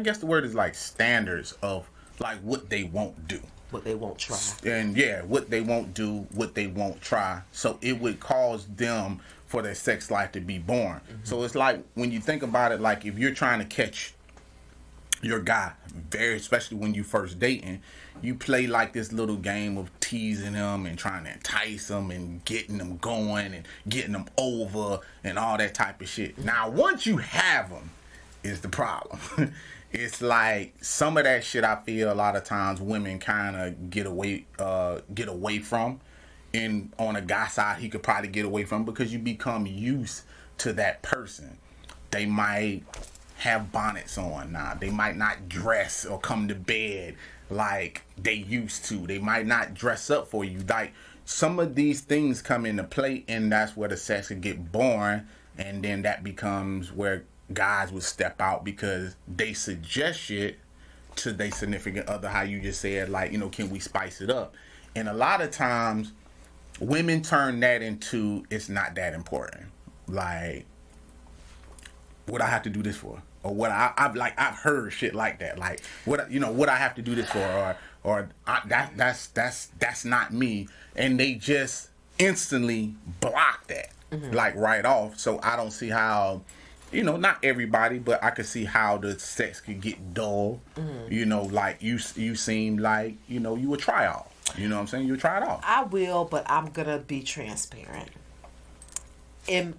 guess the word is like standards of like what they won't do. What they won't try. And what they won't do, what they won't try. So it would cause them for their sex life to be born. Mm-hmm. So it's like, when you think about it, like if you're trying to catch your guy, especially when you first dating, you play like this little game of teasing him and trying to entice him and getting them going and getting them over and all that type of shit. Mm-hmm. Now, once you have them, is the problem. It's like some of that shit I feel a lot of times women kind of get away from. And on a guy side, he could probably get away from because you become used to that person. They might have bonnets on now. They might not dress or come to bed like they used to. They might not dress up for you. Like some of these things come into play, and that's where the sex can get boring, and then that becomes where guys would step out because they suggest shit to their significant other, how you just said, like, can we spice it up? And a lot of times women turn that into, it's not that important. Like, what I have to do this for? Or what I've heard shit like that. Like, what I have to do this for, or that's not me. And they just instantly block that, like right off. So I don't see how, not everybody, but I could see how the sex could get dull. Like you seem like, you would try out. You know what I'm saying? You would try it out. I will, but I'm gonna be transparent. And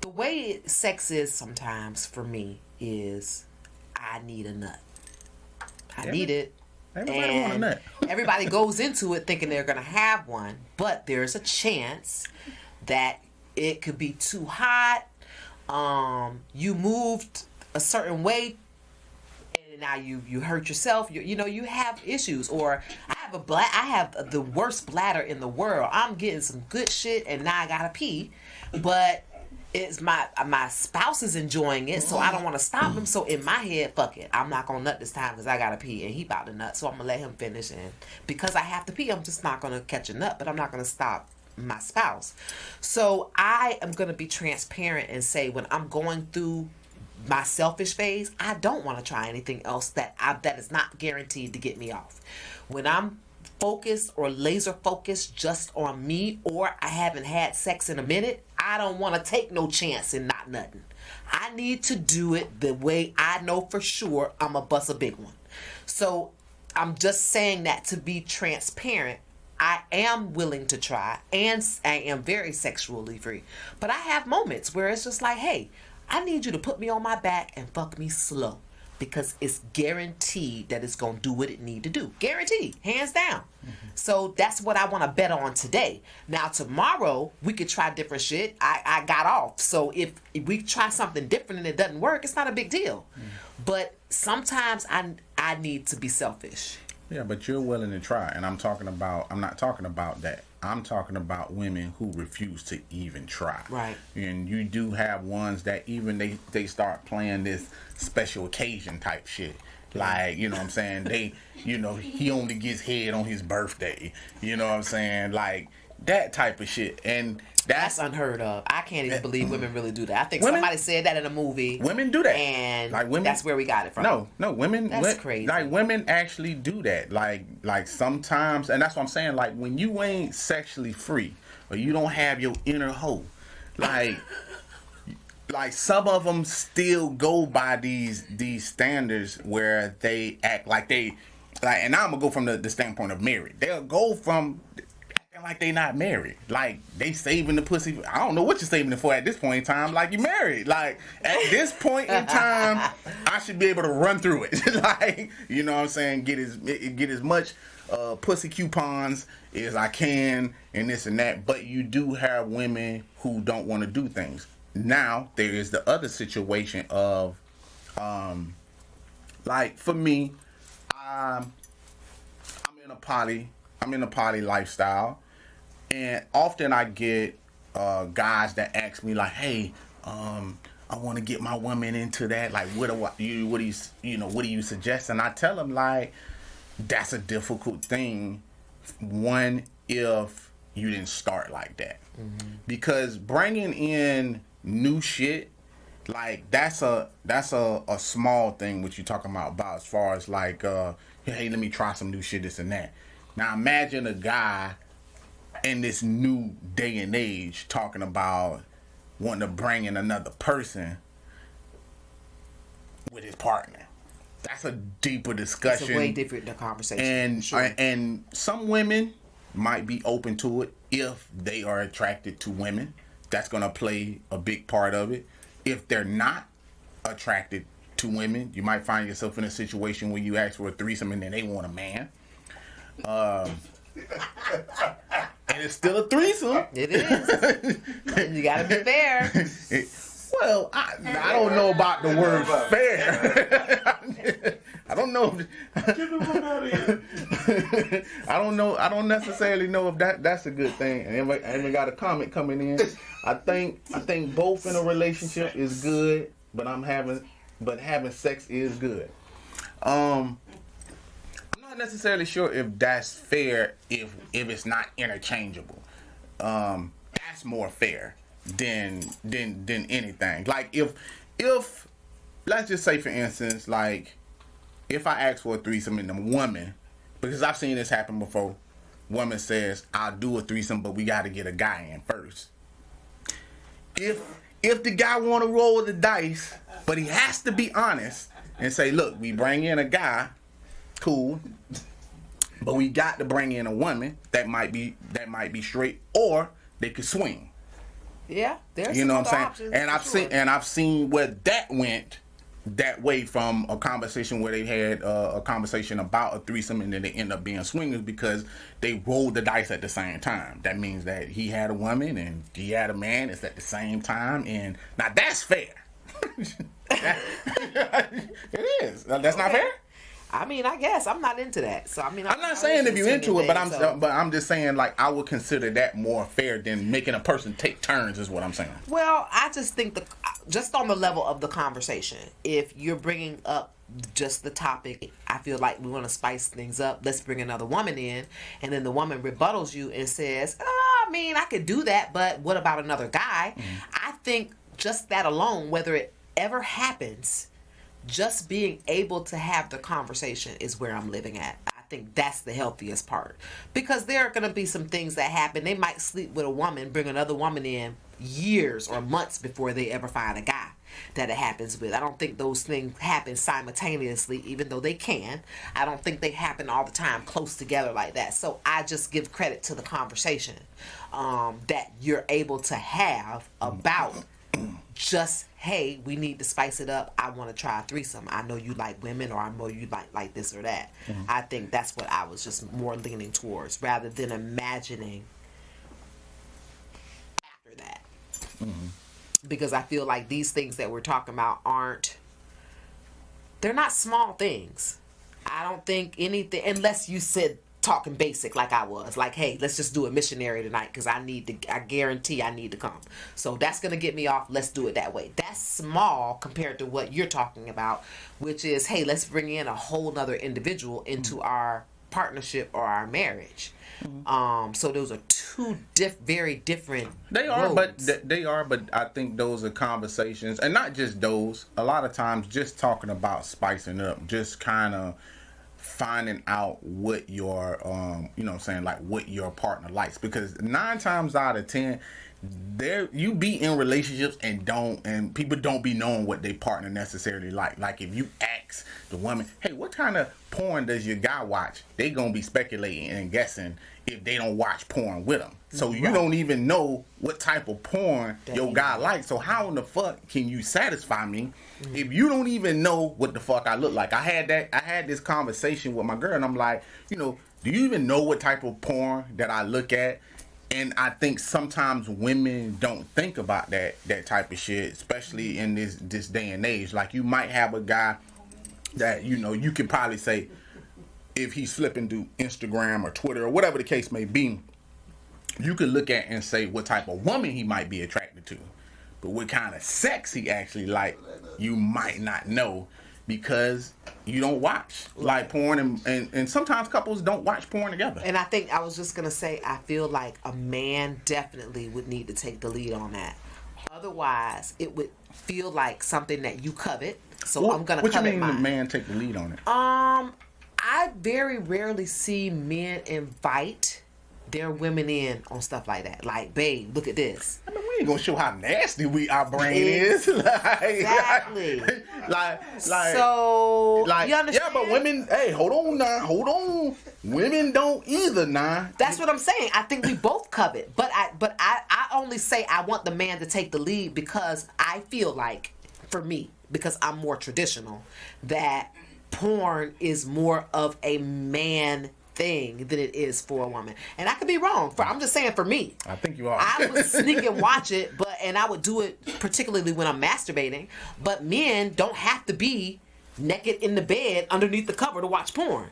the way sex is sometimes for me is I need a nut. I need it. Everybody want a nut. Everybody goes into it thinking they're gonna have one, but there's a chance that it could be too hot. You moved a certain way and now you hurt yourself. You have issues. Or I have the worst bladder in the world. I'm getting some good shit and now I gotta pee, but it's my spouse is enjoying it, so I don't want to stop him. So in my head, fuck it, I'm not gonna nut this time because I gotta pee and he about to nut. So I'm gonna let him finish, and because I have to pee, I'm just not gonna catch a nut, but I'm not gonna stop my spouse. So I am gonna be transparent and say when I'm going through my selfish phase, I don't want to try anything else that is not guaranteed to get me off. When I'm focused or laser focused just on me, or I haven't had sex in a minute, I don't want to take no chance in not nutting. I need to do it the way I know for sure I'm a bust a big one. So I'm just saying that to be transparent. I am willing to try, and I am very sexually free, but I have moments where it's just like, hey, I need you to put me on my back and fuck me slow, because it's guaranteed that it's going to do what it need to do. Guaranteed. Hands down. So that's what I want to bet on today. Now, tomorrow, we could try different shit. I got off. So if we try something different and it doesn't work, it's not a big deal. But sometimes I need to be selfish. Yeah, but you're willing to try. And I'm not talking about that. I'm talking about women who refuse to even try. Right. And you do have ones that even they start playing this special occasion type shit. Like, you know what I'm saying? He only gets head on his birthday. You know what I'm saying? Like, that type of shit. And that's unheard of. I can't even believe women really do that. I think somebody said that in a movie. Women do that. And like women, that's where we got it from. No, women. That's crazy. Like, women actually do that. Like sometimes, and that's what I'm saying. Like, when you ain't sexually free, or you don't have your inner hoe, like some of them still go by these standards where they act like and now I'm gonna go from the standpoint of married. They'll go from like they not married. Like, they saving the pussy. I don't know what you're saving it for at this point in time. Like, you married. Like, at this point in time, I should be able to run through it. Like, you know what I'm saying? Get as much pussy coupons as I can and this and that. But you do have women who don't want to do things. Now, there is the other situation of, like, for me, I'm in a poly lifestyle, and often I get guys that ask me like, "Hey, I want to get my woman into that. Like, what do you suggest?" And I tell them, like, that's a difficult thing. One, if you didn't start like that, because bringing in new shit, like, that's a small thing. What you talking about as far as like, hey, let me try some new shit, this and that. Now imagine a guy in this new day and age talking about wanting to bring in another person with his partner. That's a deeper discussion. It's a way different conversation. And sure. And some women might be open to it if they are attracted to women. That's gonna play a big part of it. If they're not attracted to women, you might find yourself in a situation where you ask for a threesome and then they want a man. And it's still a threesome. It is. You gotta be fair. Well, I don't know about the word fair. I don't know. I don't know. I don't necessarily know if that's a good thing. And we got a comment coming in. I think both in a relationship is good, but having sex is good. I'm not necessarily sure if that's fair if it's not interchangeable. That's more fair than anything. Like if let's just say, for instance, like if I ask for a threesome and the woman, because I've seen this happen before, woman says, I'll do a threesome, but we got to get a guy in first. If the guy want to roll the dice, but he has to be honest and say, look, we bring in a guy, cool, but we got to bring in a woman that might be straight, or they could swing. Yeah, there's you know what I'm saying, and I've seen where that went that way from a conversation where they had a conversation about a threesome and then they end up being swingers because they rolled the dice at the same time. That means that he had a woman and he had a man. It's at the same time, and now that's fair. It is. That's not fair. I mean, I guess I'm not into that. So I mean, I'm not saying if you're into it, but I'm just saying, like, I would consider that more fair than making a person take turns. Is what I'm saying. Well, I just think just on the level of the conversation, if you're bringing up just the topic, I feel like we want to spice things up. Let's bring another woman in, and then the woman rebuttals you and says, I mean, I could do that, but what about another guy? I think just that alone, whether it ever happens, just being able to have the conversation is where I'm living at. I think that's the healthiest part, because there are going to be some things that happen. They might sleep with a woman, bring another woman in years or months before they ever find a guy that it happens with. I don't think those things happen simultaneously, even though they can. I don't think they happen all the time close together like that. So I just give credit to the conversation that you're able to have about just, hey, we need to spice it up. I want to try a threesome. I know you like women, or I know you like this or that. I think that's what I was just more leaning towards, rather than imagining after that. Because I feel like these things that we're talking about they're not small things. I don't think anything, unless you said talking basic like I was, like, hey, let's just do a missionary tonight because I guarantee I need to come. So that's going to get me off. Let's do it that way. That's small compared to what you're talking about, which is, hey, let's bring in a whole nother individual into our partnership or our marriage. So those are two very different roads. They are, but I think those are conversations, and not just those. A lot of times, just talking about spicing up, just kind of finding out what your what your partner likes, because 9 times out of 10 you be in relationships and people don't be knowing what their partner necessarily like if you ask the woman, hey, what kind of porn does your guy watch, they gonna be speculating and guessing if they don't watch porn with them. So you don't even know what type of porn your guy likes. So how in the fuck can you satisfy me if you don't even know what the fuck I look like? I had this conversation with my girl, and I'm like, do you even know what type of porn that I look at? And I think sometimes women don't think about that type of shit, especially in this day and age. Like, you might have a guy that, you can probably say, if he's flipping through Instagram or Twitter or whatever the case may be, you could look at and say what type of woman he might be attracted to. But what kind of sex he actually like, you might not know, because you don't watch like porn, and sometimes couples don't watch porn together. And I think I was just going to say, I feel like a man definitely would need to take the lead on that. Otherwise, it would feel like something that you covet. So I'm going to covet mine. What you mean the man take the lead on it? I very rarely see men invite their women in on stuff like that. Like, babe, look at this. I mean, we ain't gonna show how nasty our brain is. Exactly. So, you understand? Yeah, but women, hey, hold on. Women don't either now. That's what I'm saying. I think we both covet. But I only say I want the man to take the lead because I feel like, for me, because I'm more traditional, that porn is more of a man thing than it is for a woman. And I could be wrong. I'm just saying, for me, I think you are. I would sneak and watch it, and I would do it particularly when I'm masturbating. But men don't have to be naked in the bed underneath the cover to watch porn.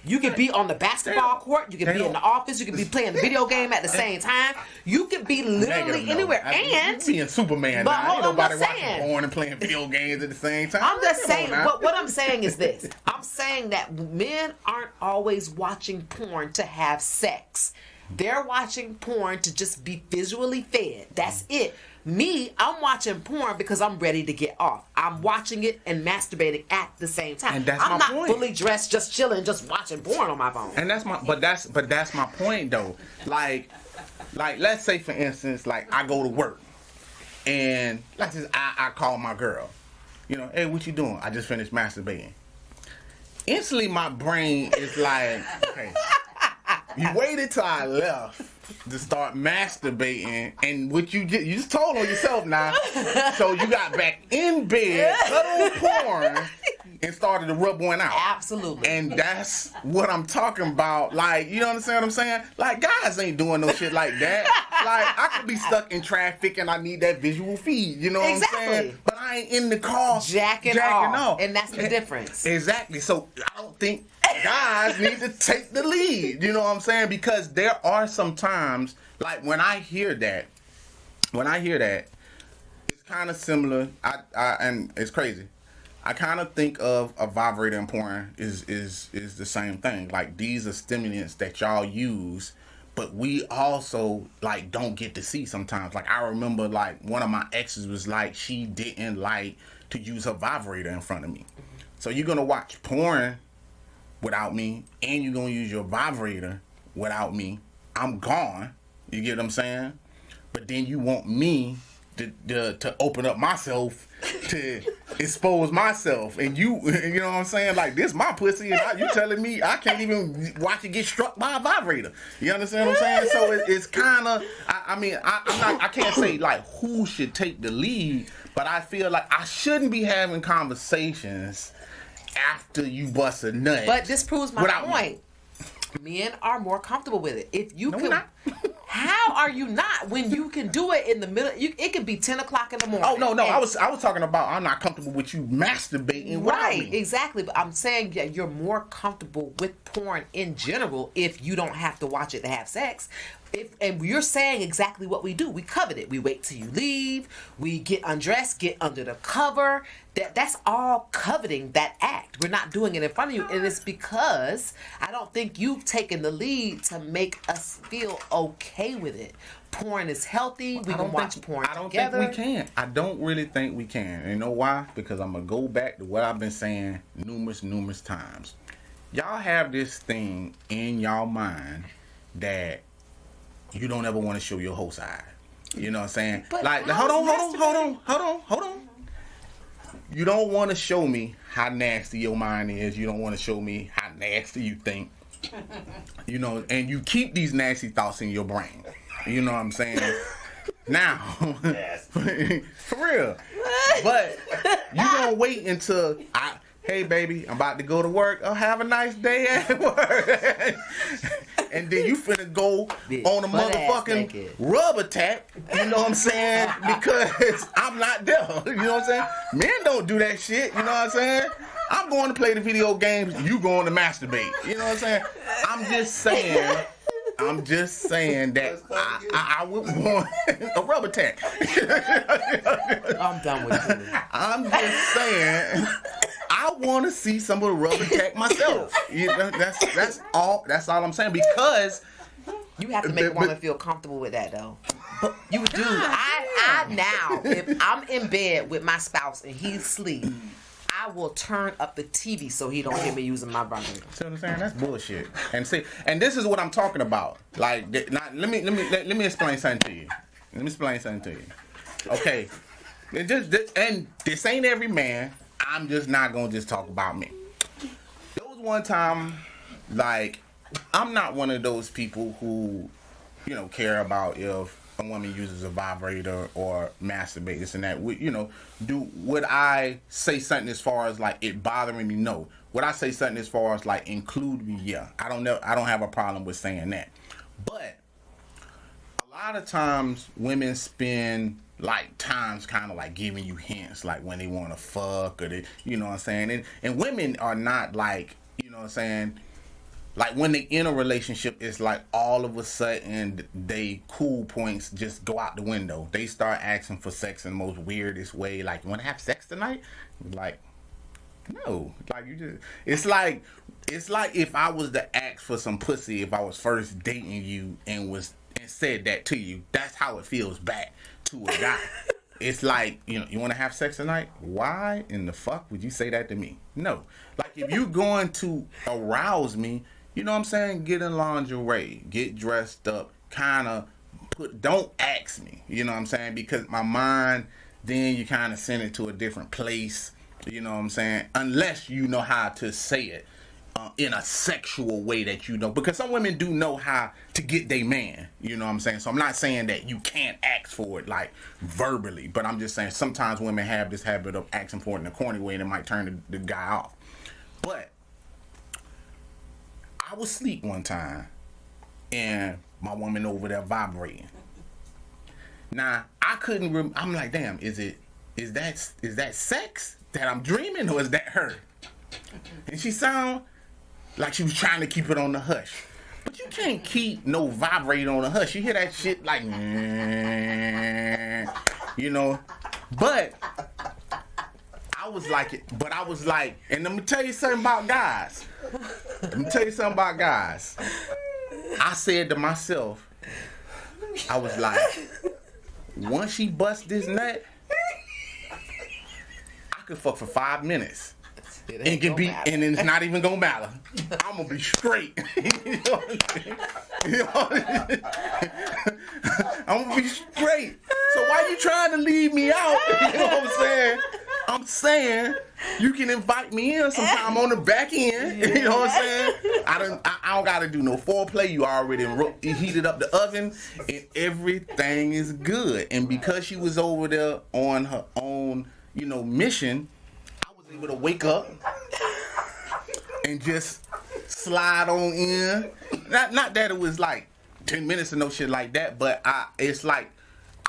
You could be on the basketball court. You could be in the office. You could be playing the video game at the same time. You could be literally anywhere. And being Superman, but now. Ain't nobody watching saying, porn and playing video games at the same time. I'm just saying. But what I'm saying is this: I'm saying that men aren't always watching porn to have sex. They're watching porn to just be visually fed. That's it. Me, I'm watching porn because I'm ready to get off. I'm watching it and masturbating at the same time. And that's I'm my not point. fully dressed, just chilling, just watching porn on my phone. And that's my point though. Like let's say for instance, like I go to work and let's just I call my girl. You know, hey, what you doing? I just finished masturbating. Instantly my brain is like, okay, you waited till I left to start masturbating, and what you just told on yourself now. So you got back in bed, cut on porn, and started to rub one out. Absolutely. And that's what I'm talking about. Like, you understand what I'm saying? Like, guys ain't doing no shit like that. Like, I could be stuck in traffic and I need that visual feed. You know what I'm saying? But I ain't in the car jacking off. And that's the difference. Exactly. So I don't think guys need to take the lead. You know what I'm saying? Because there are some times, like when I hear that, it's kind of similar. And it's crazy. I kind of think of a vibrator and porn is the same thing. Like, these are stimulants that y'all use, but we also like don't get to see sometimes. Like, I remember like one of my exes was like, she didn't like to use her vibrator in front of me. So you're gonna watch porn without me, and you're gonna use your vibrator without me. I'm gone. You get what I'm saying? But then you want me to open up myself, to expose myself, and you know what I'm saying? Like, this my pussy, and you telling me I can't even watch it get struck by a vibrator. You understand what I'm saying? So it's kind of, I can't say like who should take the lead, but I feel like I shouldn't be having conversations after you bust a nut. But this proves my point. Men are more comfortable with it. If you can, how are you not when you can do it in the middle? It could be 10 o'clock in the morning. Oh no! I was talking about I'm not comfortable with you masturbating. Right, exactly. But I'm saying that you're more comfortable with porn in general if you don't have to watch it to have sex. And you're saying exactly what we do. We covet it. We wait till you leave. We get undressed, get under the cover. That's all coveting that act. We're not doing it in front of you. And it's because I don't think you've taken the lead to make us feel okay with it. Porn is healthy. We can watch porn together. I don't think we can. I don't really think we can. And you know why? Because I'm going to go back to what I've been saying numerous times. Y'all have this thing in y'all mind that you don't ever want to show your whole side. You know what I'm saying? But like hold on. You don't want to show me how nasty your mind is. You don't want to show me how nasty you think. You know, and you keep these nasty thoughts in your brain. You know what I'm saying? Now, for real. But you gonna wait until hey baby, I'm about to go to work. Oh, have a nice day at work. And then you finna go on a motherfucking rub attack. You know what I'm saying? Because I'm not there. You know what I'm saying? Men don't do that shit. You know what I'm saying? I'm going to play the video games. You going to masturbate. You know what I'm saying? I'm just saying that I would want a rub attack. I'm done with you. I'm just saying I want to see somebody rub attack myself. You know, that's all I'm saying, because you have to make a woman feel comfortable with that though. You do. I now, if I'm in bed with my spouse and he's asleep, I will turn up the TV so he don't hear me using my vibrator. See what I'm saying? That's bullshit. And see, and this is what I'm talking about. Like, let me explain something to you. Okay, and this ain't every man. I'm just not gonna just talk about me. There was one time, like, I'm not one of those people who, you know, care about if a woman uses a vibrator or masturbates, this and that. You know, would I say something as far as like it bothering me? No. Would I say something as far as like include me? Yeah. I don't have a problem with saying that. But a lot of times women spend like times kind of like giving you hints like when they want to fuck or they, you know what I'm saying, and women are not like, you know what I'm saying, like when they in a relationship, it's like all of a sudden they cool points just go out the window. They start asking for sex in the most weirdest way. Like, you want to have sex tonight? Like, no. Like, you just, it's like if I was to ask for some pussy if I was first dating you and said that to you, that's how it feels back to a guy. It's like, you know, you want to have sex tonight? Why in the fuck would you say that to me? No. Like, if you're going to arouse me, you know what I'm saying? Get in lingerie, get dressed up, kind of don't ask me, you know what I'm saying? Because my mind, then you kind of send it to a different place, you know what I'm saying? Unless you know how to say it in a sexual way that you know. Because some women do know how to get their man, you know what I'm saying? So I'm not saying that you can't ask for it, like, verbally. But I'm just saying sometimes women have this habit of asking for it in a corny way and it might turn the guy off. But I was asleep one time and my woman over there vibrating. Now I couldn't. I'm like, damn, is that sex that I'm dreaming or is that her? And she sound like she was trying to keep it on the hush. But you can't keep no vibrating on the hush. You hear that shit like, you know. But I was like, and let me tell you something about guys. I said to myself, I was like, once she busts this nut, I could fuck for 5 minutes. And can be, and it's not even gonna matter. I'm gonna be straight. You know what I'm saying? You know what I'm saying? I'm gonna be straight. So why you trying to leave me out? You know what I'm saying? I'm saying you can invite me in sometime on the back end. You know what I'm saying? I don't gotta do no foreplay. You already heated up the oven and everything is good. And because she was over there on her own, you know, mission, I was able to wake up and just slide on in. Not that it was like 10 minutes or no shit like that, but it's like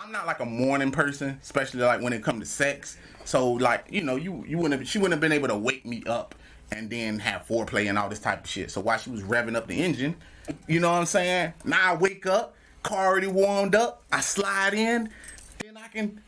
I'm not like a morning person, especially like when it comes to sex. So like, you know, she wouldn't have been able to wake me up and then have foreplay and all this type of shit. So while she was revving up the engine, you know what I'm saying? Now I wake up, car already warmed up, I slide in, then I can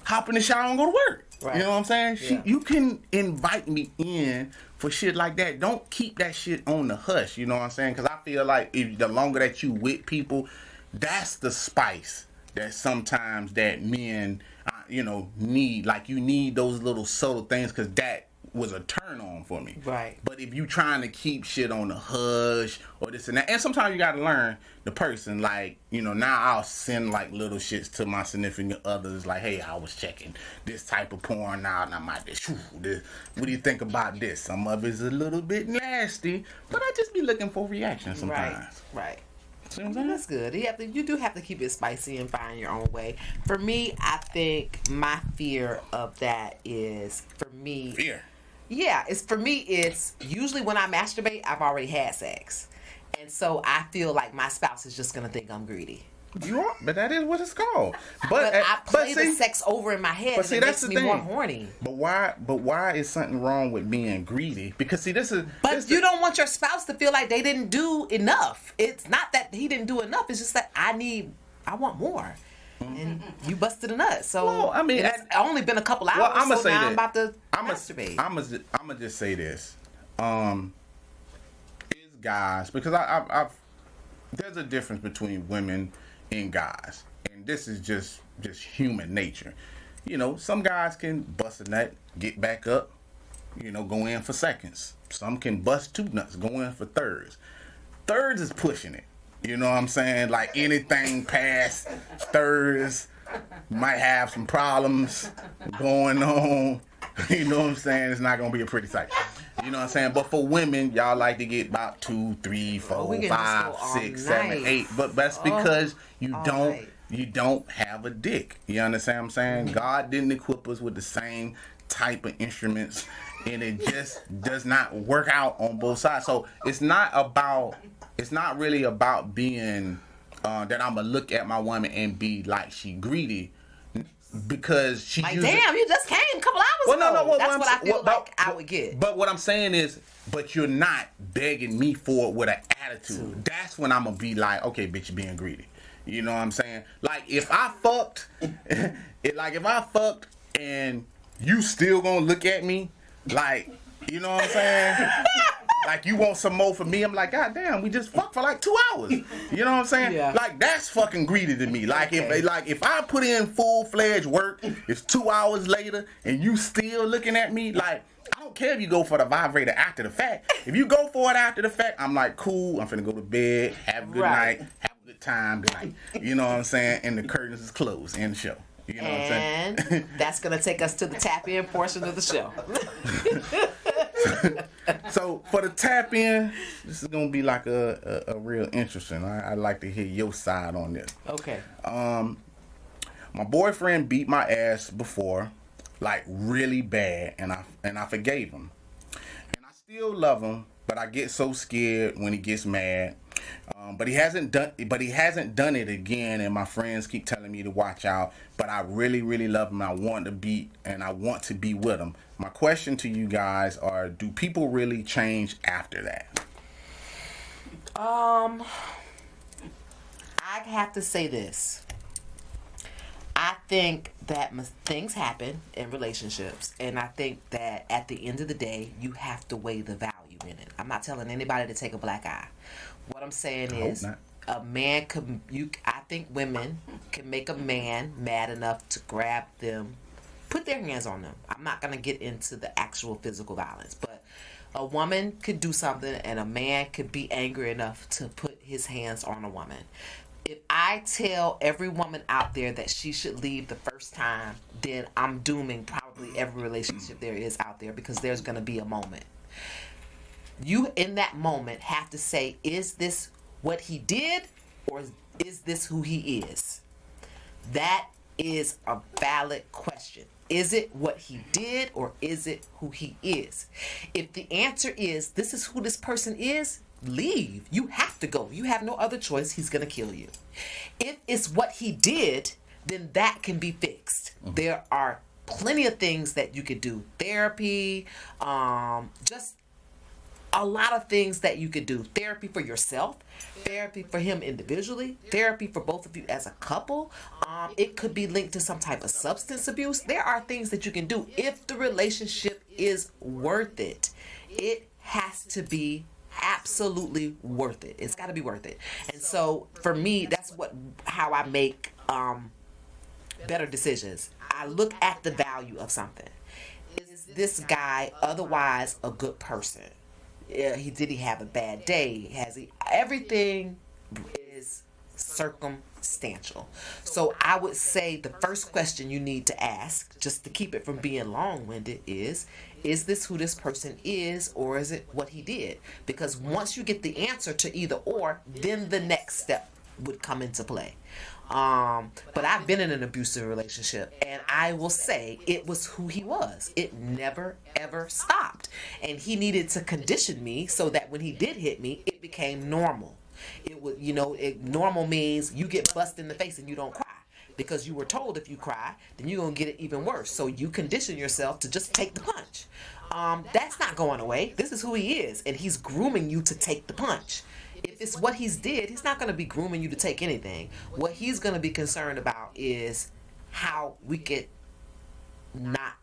hop in the shower and go to work. Right. You know what I'm saying? Yeah. You can invite me in for shit like that. Don't keep that shit on the hush. You know what I'm saying? Because I feel like the longer that you with people, that's the spice that sometimes that men, need. Like, you need those little subtle things because that was a turn on for me. Right. But if you trying to keep shit on the hush or this and that, and sometimes you got to learn the person. Like, now I'll send like little shits to my significant others. Like, hey, I was checking this type of porn out and I might be, what do you think about this? Some of it's a little bit nasty, but I just be looking for reaction sometimes. Right. That's good. You do have to keep it spicy and find your own way. For me, I think my fear of that is, for me... Fear? Yeah, it's usually when I masturbate, I've already had sex. And so I feel like my spouse is just going to think I'm greedy. You are, but that is what it's called. But I play the sex over in my head, and it makes me more horny. But why is something wrong with being greedy? Because you don't want your spouse to feel like they didn't do enough. It's not that he didn't do enough. It's just that I want more. And you busted a nut. So it's only been a couple hours. Well, I'm about to masturbate. I'm gonna just say this. Is guys, because I've there's a difference between women and guys, and this is just human nature. Some guys can bust a nut, get back up, go in for seconds. Some can bust 2 nuts, go in for thirds. Thirds is pushing it. You know what I'm saying? Like, anything past thirds might have some problems going on. You know what I'm saying? It's not gonna be a pretty sight. You know what I'm saying? But for women, y'all like to get about 2, 3, 4, 5, 6, 7, 8. But that's because you don't have a dick. You understand what I'm saying? God didn't equip us with the same type of instruments, and it just does not work out on both sides. So it's not really about being that I'm gonna look at my woman and be like she greedy because she like, damn, you just came a couple hours ago. That's what I feel like I would get. But what I'm saying is, but you're not begging me for it with an attitude. That's when I'm gonna be like, okay, bitch, you're being greedy. You know what I'm saying? Like if I fucked, and you still gonna look at me like, you know what I'm saying? Like you want some more from me? I'm like, God damn, we just fucked for like 2 hours. You know what I'm saying? Yeah. Like that's fucking greedy to me. Like if I put in full-fledged work, it's 2 hours later and you still looking at me like, I don't care if you go for the vibrator after the fact. If you go for it after the fact, I'm like, cool, I'm finna go to bed, have a good night, have a good time, good night. You know what I'm saying? And the curtains is closed, end the show. You know what I'm saying? And that's gonna take us to the tap in portion of the show. So for the tap in, this is gonna be like a real interesting. I'd like to hear your side on this. Okay. My boyfriend beat my ass before, like really bad, and I forgave him. And I still love him, but I get so scared when he gets mad. But he hasn't done it again, and my friends keep telling me to watch out. But I really, really love him. I want to be with him. My question to you guys are: do people really change after that? I have to say this. I think that things happen in relationships, and I think that at the end of the day, you have to weigh the value in it. I'm not telling anybody to take a black eye. What I'm saying is, a man could. I think women can make a man mad enough to grab them, put their hands on them. I'm not gonna get into the actual physical violence, but a woman could do something, and a man could be angry enough to put his hands on a woman. If I tell every woman out there that she should leave the first time, then I'm dooming probably every relationship there is out there, because there's going to be a moment. You, in that moment, have to say, is this what he did, or is this who he is? That is a valid question. Is it what he did, or is it who he is? If the answer is, this is who this person is, leave. You have to go. You have no other choice. He's going to kill you. If it's what he did, then that can be fixed. Mm-hmm. There are plenty of things that you could do. Therapy, just a lot of things that you could do. Therapy for yourself, therapy for him individually, therapy for both of you as a couple. It could be linked to some type of substance abuse. There are things that you can do if the relationship is worth it. It has to be absolutely worth it. It's got to be worth it. And so for me, that's how I make better decisions. I look at the value of something. Is this guy otherwise a good person? Did he have a bad day? Has he? Everything is circumstantial. So I would say the first question you need to ask, just to keep it from being long-winded, is this who this person is, or is it what he did? Because once you get the answer to either or, then the next step would come into play. But I've been in an abusive relationship, and I will say it was who he was. It never, ever stopped. And he needed to condition me so that when he did hit me, it became normal. It would, normal means you get busted in the face and you don't cry. Because you were told if you cry, then you're going to get it even worse. So you condition yourself to just take the punch. That's not going away. This is who he is. And he's grooming you to take the punch. If it's what he's did, he's not going to be grooming you to take anything. What he's going to be concerned about is how we could not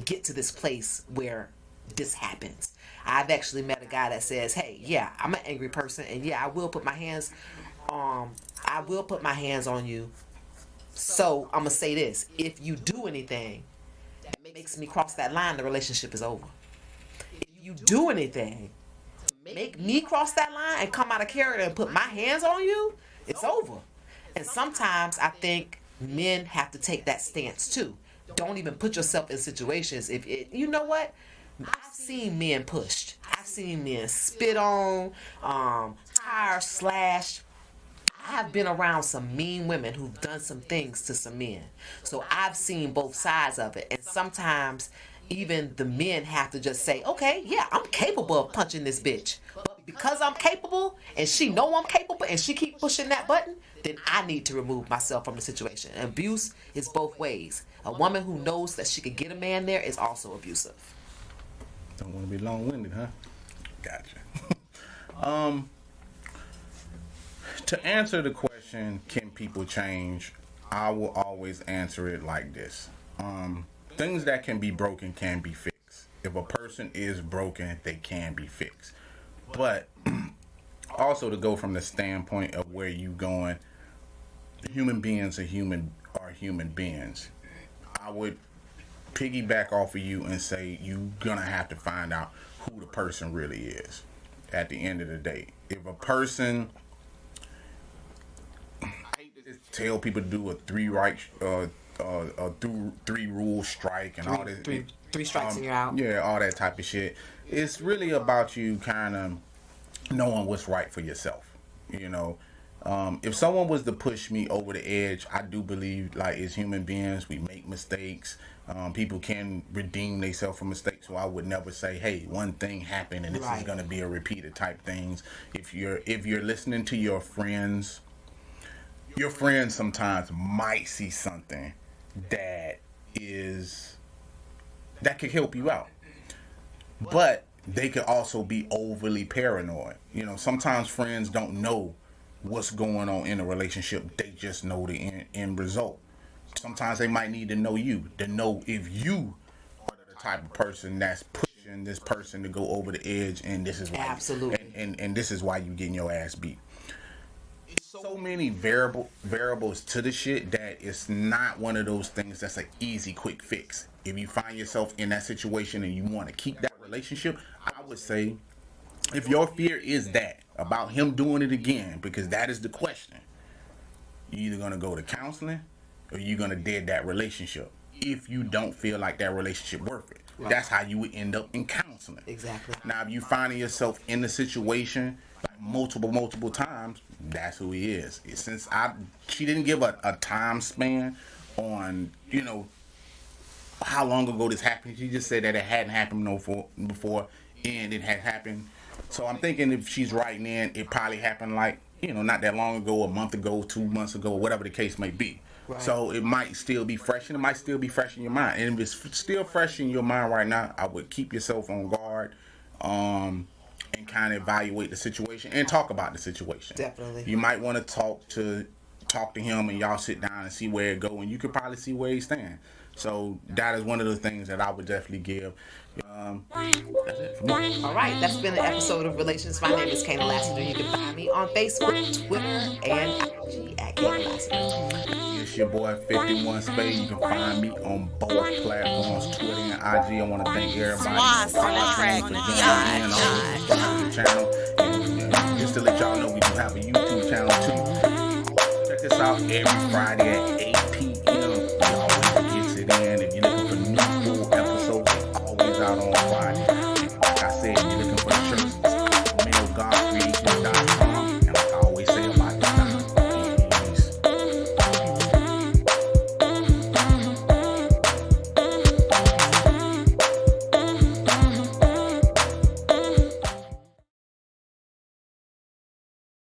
get to this place where this happens. I've actually met a guy that says, hey, yeah, I'm an angry person, and yeah, I will put my hands on you. So I'm going to say this. If you do anything that makes me cross that line, the relationship is over. If you do anything to make me cross that line and come out of character and put my hands on you, it's over. And sometimes I think men have to take that stance too. Don't even put yourself in situations. You know what? I've seen men pushed. I've seen men spit on, tire slashed. I've been around some mean women who've done some things to some men. So I've seen both sides of it. And sometimes even the men have to just say, okay, yeah, I'm capable of punching this bitch. But because I'm capable and she know I'm capable and she keep pushing that button, then I need to remove myself from the situation. Abuse is both ways. A woman who knows that she could get a man there is also abusive. Don't want to be long-winded, huh? Gotcha. To answer the question, can people change? I will always answer it like this. Things that can be broken can be fixed. If a person is broken, they can be fixed. But also to go from the standpoint of where you going, human beings are human beings. I would piggyback off of you and say you're gonna have to find out who the person really is at the end of the day. If a person, I hate to tell people to do a three rule strike and all this. Three strikes and you're out. Yeah, all that type of shit. It's really about you kind of knowing what's right for yourself. You know, if someone was to push me over the edge, I do believe, like, as human beings, we make mistakes. People can redeem themselves from mistakes, so I would never say, hey, one thing happened and this is going to be a repeated type things. If you're listening to your friends sometimes might see something that could help you out, but they could also be overly paranoid. You know, sometimes friends don't know what's going on in a relationship. They just know the end result. Sometimes they might need to know you, to know if you are the type of person that's pushing this person to go over the edge, and this is why absolutely, and this is why you getting your ass beat. It's so many variables to the shit that it's not one of those things that's an easy quick fix. If you find yourself in that situation and you want to keep that relationship, I would say, if your fear is that about him doing it again, because that is the question, you're either going to go to counseling or you're going to dead that relationship if you don't feel like that relationship worth it. Right. That's how you would end up in counseling. Exactly. Now, if you finding yourself in the situation like multiple times, that's who he is. Since she didn't give a time span on, you know, how long ago this happened. She just said that it hadn't happened before and it had happened. So I'm thinking if she's writing in, it probably happened like, you know, not that long ago, a month ago, 2 months ago, whatever the case may be. Right. So it might still be fresh, and it might still be fresh in your mind. And if it's still fresh in your mind right now, I would keep yourself on guard, and kind of evaluate the situation and talk about the situation. Definitely. You might want to talk to him, and y'all sit down and see where it go, and you could probably see where he stands. So that is one of the things that I would definitely give. That's it for me. All right, that's been an episode of Relations. My name is Kaynah Lassiter. You can find me on Facebook, Twitter, and IG at Kaynah Lassiter. It's your boy 51 Spade. You can find me on both platforms, Twitter and IG. I want to thank everybody for joining in on the channel. And just to let y'all know, we do have a YouTube channel too. Check us out every Friday at 8